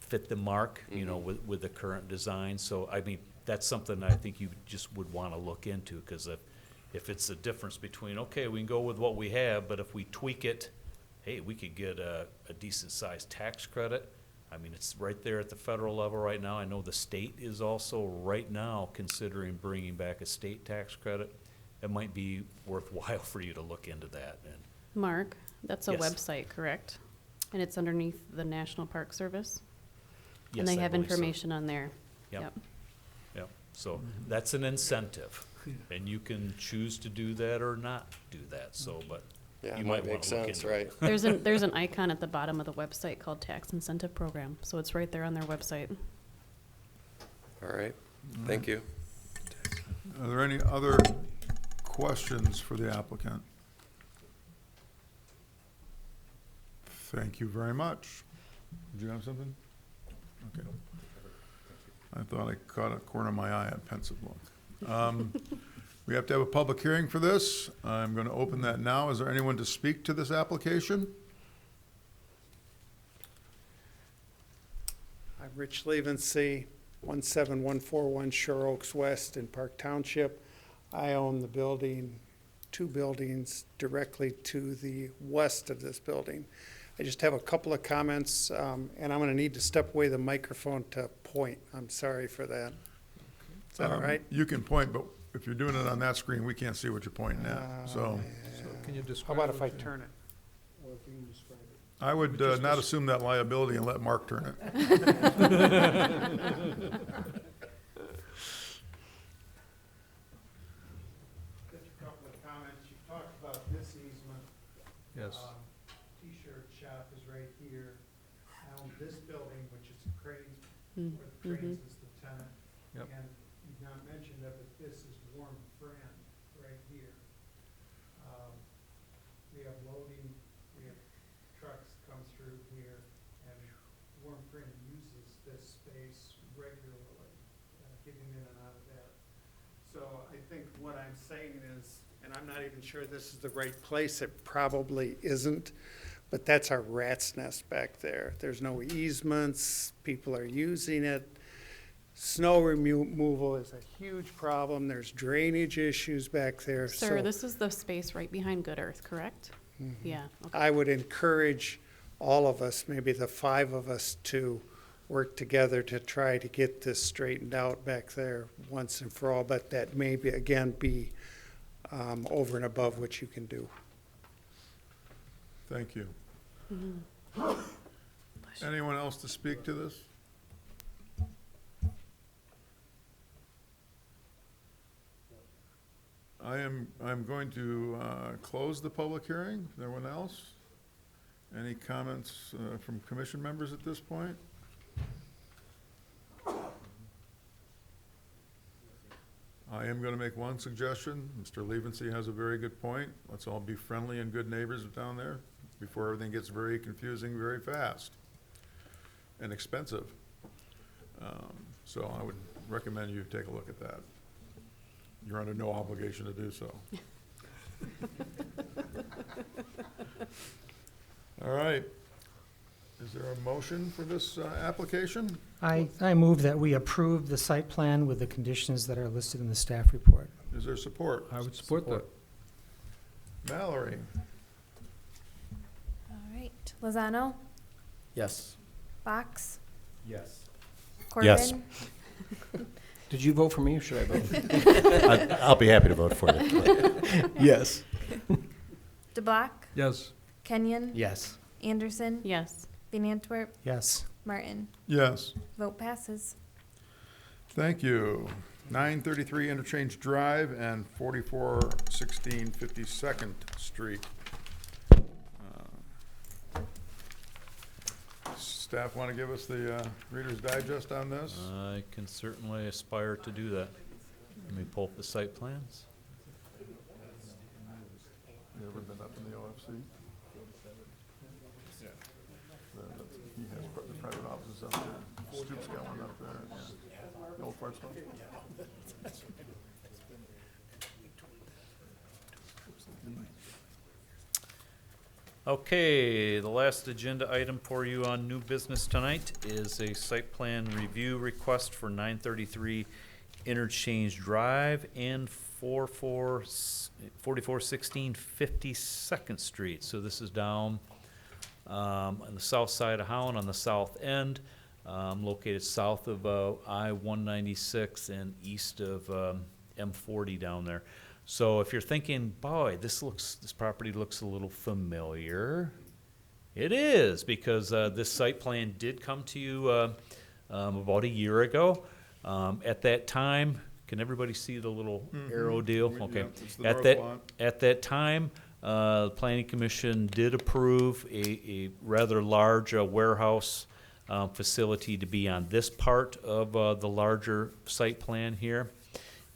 fit the mark, you know, with the current design. So, I mean, that's something I think you just would want to look into, because if it's a difference between, okay, we can go with what we have, but if we tweak it, hey, we could get a decent-sized tax credit. I mean, it's right there at the federal level right now. I know the state is also right now considering bringing back a state tax credit. It might be worthwhile for you to look into that. And Mark, that's a Yes. website, correct? And it's underneath the National Park Service? yes, And they I have believe so. information on there. Yep. Yep. So that's an incentive, and you can choose to do that or not do that. So, but Yeah, you it might might make want to look sense, into it. right? There's an icon at the bottom of the website called Tax Incentive Program, so it's right there on their website. All right. Thank you. Are there any other questions for the applicant? Thank you very much. Did you have something? Okay. I thought I caught a corner of my eye at pensive look. We have to have a public hearing for this. I'm going to open that now. Is there anyone to speak to this application? I'm Rich Levency, 17141 Shore Oaks West in Park Township. I own the building, two buildings directly to the west of this building. I just have a couple of comments, and I'm gonna need to step away the microphone to point. I'm sorry for that. Is that all right? You can point, but if you're doing it on that screen, we can't see what you're pointing at, so. So can you How describe? about if I what you- turn it? I would not assume that liability and let Mark turn it. Just a couple of comments. You talked about this easement. Yes. T-shirt shop is right here. This building, which is Cranes, Mm, where mhm. Cranes is the tenant. Yep. And you've not mentioned it, but this is Warm Friend right here. We have loading, we have trucks come through here, and Warm Friend uses this space regularly, getting in and out of that. So I think what I'm saying is, and I'm not even sure this is the right place, it probably isn't, but that's our rat's nest back there. There's no easements, people are using it. Snow removal is a huge problem, there's drainage issues back there, Sir, so this is the space right behind Good Earth, correct? Yeah, okay. I would encourage all of us, maybe the 5 of us, to work together to try to get this straightened out back there once and for all, but that may be, again, be over and above what you can do. Thank you. Mhm. Anyone else to speak to this? I'm going to close the public hearing. Anyone else? Any comments from commission members at this point? I am going to make one suggestion. Mr. Levency has a very good point. Let's all be friendly and good neighbors down there before everything gets very confusing very fast and expensive. So I would recommend you take a look at that. You're under no obligation to do so. All right. Is there a motion for this application? I move that we approve the site plan with the conditions that are listed in the staff report. Is there support? I would support that. Mallory? All right. Lozano, Yes. Fox, Yes. Corbin. Yes. Did you vote for me or should I vote? I'll be happy to vote for it. Yes. DeBlock, Yes. Kenyon, Yes. Anderson, Yes. Van Antwerp, Yes. Martin. Yes. Vote passes. Thank you. 933 Interchange Drive and 4416 52nd Street. Staff want to give us the Reader's Digest on this? I can certainly aspire to do that. Let me pull up the site plans. You ever been up in the OFC? Yeah. He has the private offices up there. Stoop's got one up there. Yeah. The old parts one? Okay, the last agenda item for you on new business tonight is a site plan review request for 933 Interchange Drive and 4416 52nd Street. So this is down on the south side of Holland, on the south end, located south of I-196 and east of M40 down there. So if you're thinking, boy, this property looks a little familiar, it is, because this site plan did come to you about a year ago. At that time, can everybody see the little arrow deal? Okay. Yeah, it's the At north that lot. at that time, the Planning Commission did approve a rather large warehouse facility to be on this part of the larger site plan here.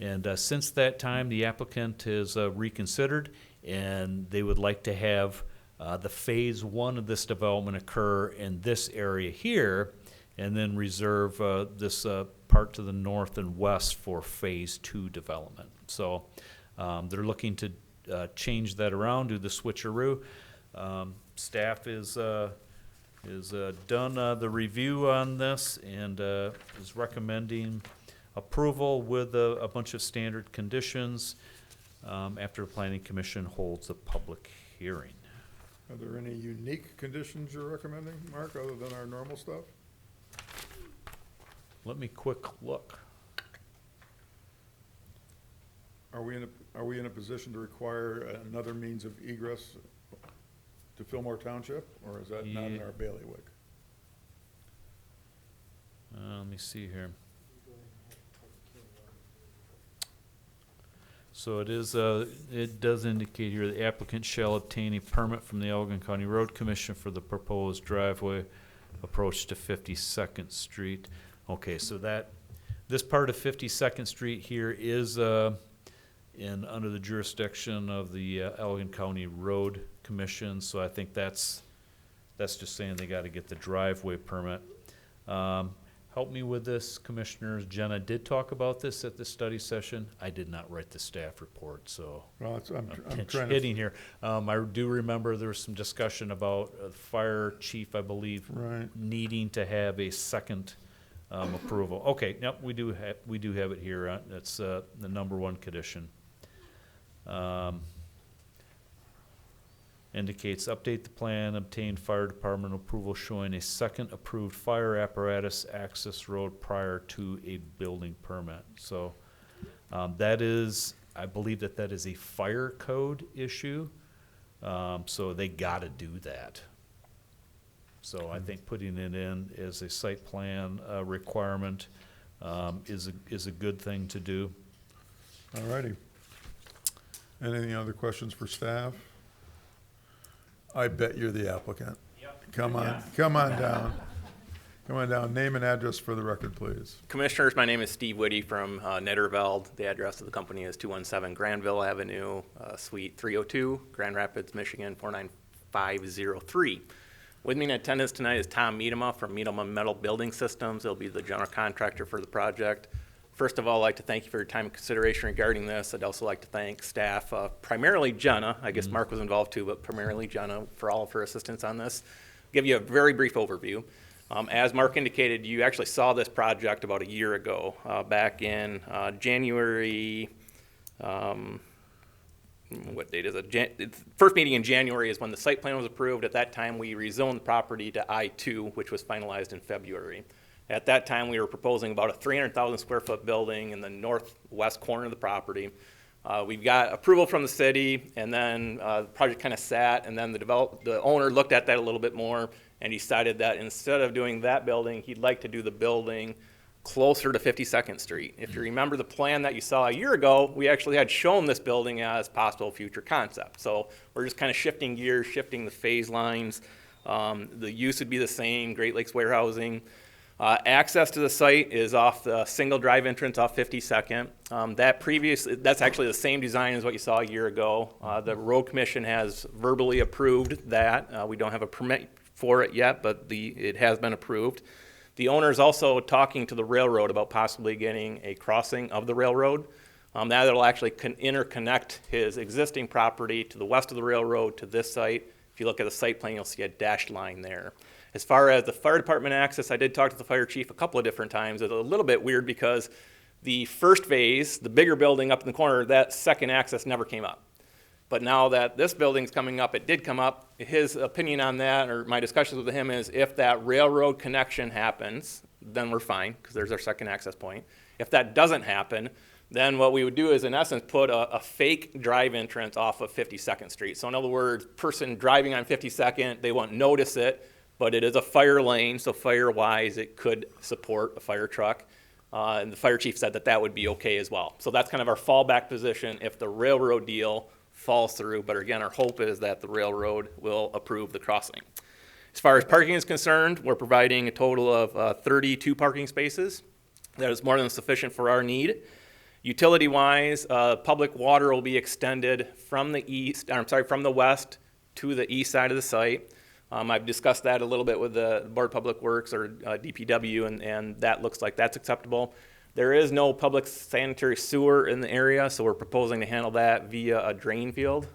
And since that time, the applicant has reconsidered, and they would like to have the phase 1 of this development occur in this area here, and then reserve this part to the north and west for phase 2 development. So they're looking to change that around, do the switcheroo. Staff is done the review on this and is recommending approval with a bunch of standard conditions after the Planning Commission holds a public hearing. Are there any unique conditions you're recommending, Mark, other than our normal stuff? Let me quick look. Are we in a position to require another means of egress to Fillmore Township, or is that not in Yeah. our bailiwick? Let me see here. So it is, it does indicate here, the applicant shall obtain a permit from the Allegan County Road Commission for the proposed driveway approach to 52nd Street. Okay, so this part of 52nd Street here is, under the jurisdiction of the Allegan County Road Commission, so I think that's just saying they gotta get the driveway permit. Help me with this, Commissioners. Jenna did talk about this at the study session. I did not write the staff report, so Well, I'm pinch trying to. hitting here. I do remember there was some discussion about fire chief, I believe, Right. needing to have a second approval. Okay, yep, we do have it here. That's the number one condition. Indicates update the plan, obtain fire department approval showing a second approved fire apparatus access road prior to a building permit. So that is, I believe that is a fire code issue. So they gotta do that. So I think putting it in as a site plan requirement is a good thing to do. All righty. Any other questions for staff? I bet you're the applicant. Yep. Come on down. Come on down. Name and address for the record, please. Commissioners, my name is Steve Whitty from Netterveld. The address of the company is 217 Granville Avenue, Suite 302, Grand Rapids, Michigan 49503. With me in attendance tonight is Tom Miedema from Miedema Metal Building Systems. He'll be the general contractor for the project. First of all, I'd like to thank you for your time and consideration regarding this. I'd also like to thank staff, primarily Jenna. I guess Mark was involved too, but primarily Jenna for all of her assistance on this. Give you a very brief overview. As Mark indicated, you actually saw this project about a year ago, back in January. What date is it? First meeting in January is when the site plan was approved. At that time, we rezoned the property to I-2, which was finalized in February. At that time, we were proposing about a 300,000 square foot building in the northwest corner of the property. We got approval from the city, and then the project kind of sat, and then the owner looked at that a little bit more and decided that instead of doing that building, he'd like to do the building closer to 52nd Street. If you remember the plan that you saw a year ago, we actually had shown this building as possible future concept. So we're just kind of shifting gears, shifting the phase lines. The use would be the same, Great Lakes warehousing. Access to the site is off the single drive entrance off 52nd. That's actually the same design as what you saw a year ago. The road commission has verbally approved that. We don't have a permit for it yet, but it has been approved. The owner is also talking to the railroad about possibly getting a crossing of the railroad. That'll actually interconnect his existing property to the west of the railroad to this site. If you look at the site plan, you'll see a dashed line there. As far as the fire department access, I did talk to the fire chief a couple of different times. It's a little bit weird because the first phase, the bigger building up in the corner, that second access never came up. But now that this building's coming up, it did come up. His opinion on that, or my discussions with him, is if that railroad connection happens, then we're fine, because there's our second access point. If that doesn't happen, then what we would do is, in essence, put a fake drive entrance off of 52nd Street. So in other words, person driving on 52nd, they won't notice it, but it is a fire lane, so fire-wise, it could support a fire truck. And the fire chief said that that would be okay as well. So that's kind of our fallback position if the railroad deal falls through. But again, our hope is that the railroad will approve the crossing. As far as parking is concerned, we're providing a total of 32 parking spaces. That is more than sufficient for our need. Utility-wise, public water will be extended from the west to the east side of the site. I've discussed that a little bit with the Board of Public Works or DPW, and that looks like that's acceptable. There is no public sanitary sewer in the area, so we're proposing to handle that via a drain field,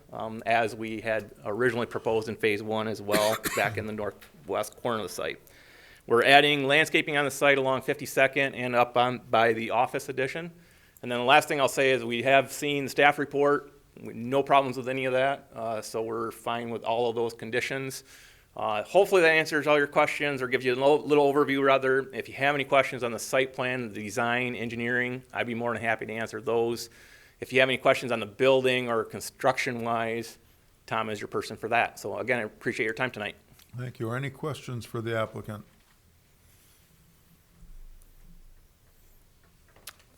as we had originally proposed in phase one as well, back in the northwest corner of the site. We're adding landscaping on the site along 52nd and up by the office addition. And then the last thing I'll say is we have seen the staff report. No problems with any of that, so we're fine with all of those conditions. Hopefully that answers all your questions or gives you a little overview rather. If you have any questions on the site plan, the design, engineering, I'd be more than happy to answer those. If you have any questions on the building or construction-wise, Tom is your person for that. So again, I appreciate your time tonight. Thank you. Are any questions for the applicant?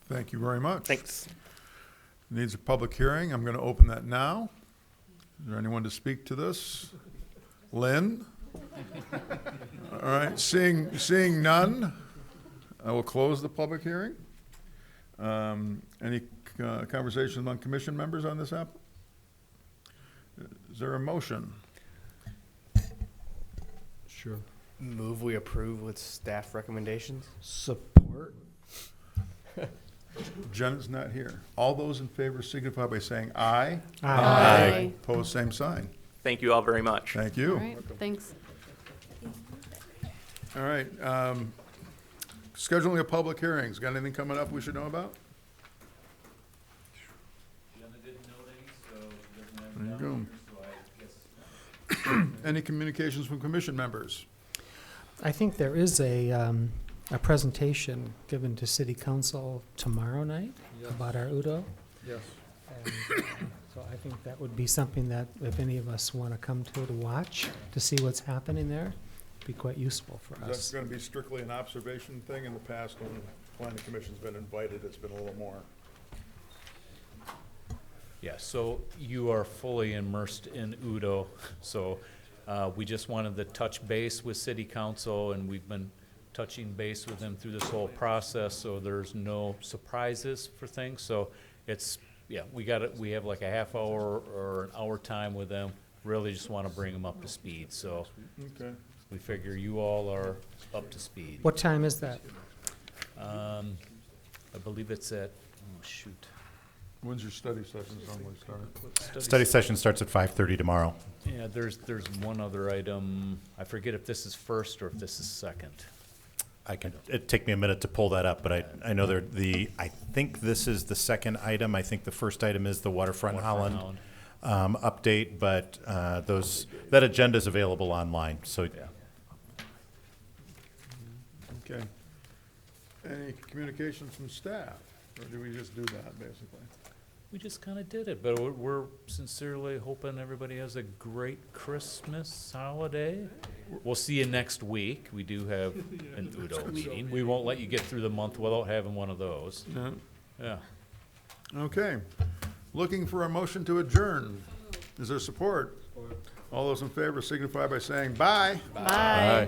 Thank you very much. Thanks. Needs a public hearing. I'm going to open that now. Is there anyone to speak to this? Lynn? All right, seeing none, I will close the public hearing. Any conversations among commission members on this app? Is there a motion? Sure. Move we approve with staff recommendations? Support. Jen's not here. All those in favor signify by saying aye. Aye. Opposed, same sign. Thank you all very much. Thank All you. right, thanks. All right, scheduling of public hearings. Got anything coming up we should know about? Jenna didn't know any, so she doesn't have There you it go. down here, so I guess. Any communications from commission members? I think there is a presentation given to city council tomorrow night Yes. about our Udo. Yes. And, so I think that would be something that if any of us want to come to watch, to see what's happening there, be quite useful for That's us. going to be strictly an observation thing. In the past, when the planning commission's been invited, it's been a little more. Yeah, so you are fully immersed in Udo, so we just wanted to touch base with city council, and we've been touching base with them through this whole process, so there's no surprises for things, so it's, yeah, we have like a half hour or an hour time with them, really just want to bring them up to speed, so Okay. we figure you all are up to speed. What time is that? I believe it's at, oh, shoot. When's your study sessions normally start? Study session starts at 5:30 tomorrow. Yeah, there's one other item, I forget if this is first or if this is second. It'd take me a minute to pull that up, but I know I think this is the second item. I think the first item is the Waterfront Holland update, but that agenda is available online, so. Yeah. Okay. Any communications from staff, or do we just do that, basically? We just kind of did it, but we're sincerely hoping everybody has a great Christmas holiday. We'll see you next week. We do have an Udo meeting. We won't let you get through the month without having one of those. No. Yeah. Okay. Looking for a motion to adjourn. Is there support? All those in favor signify by saying bye. Bye.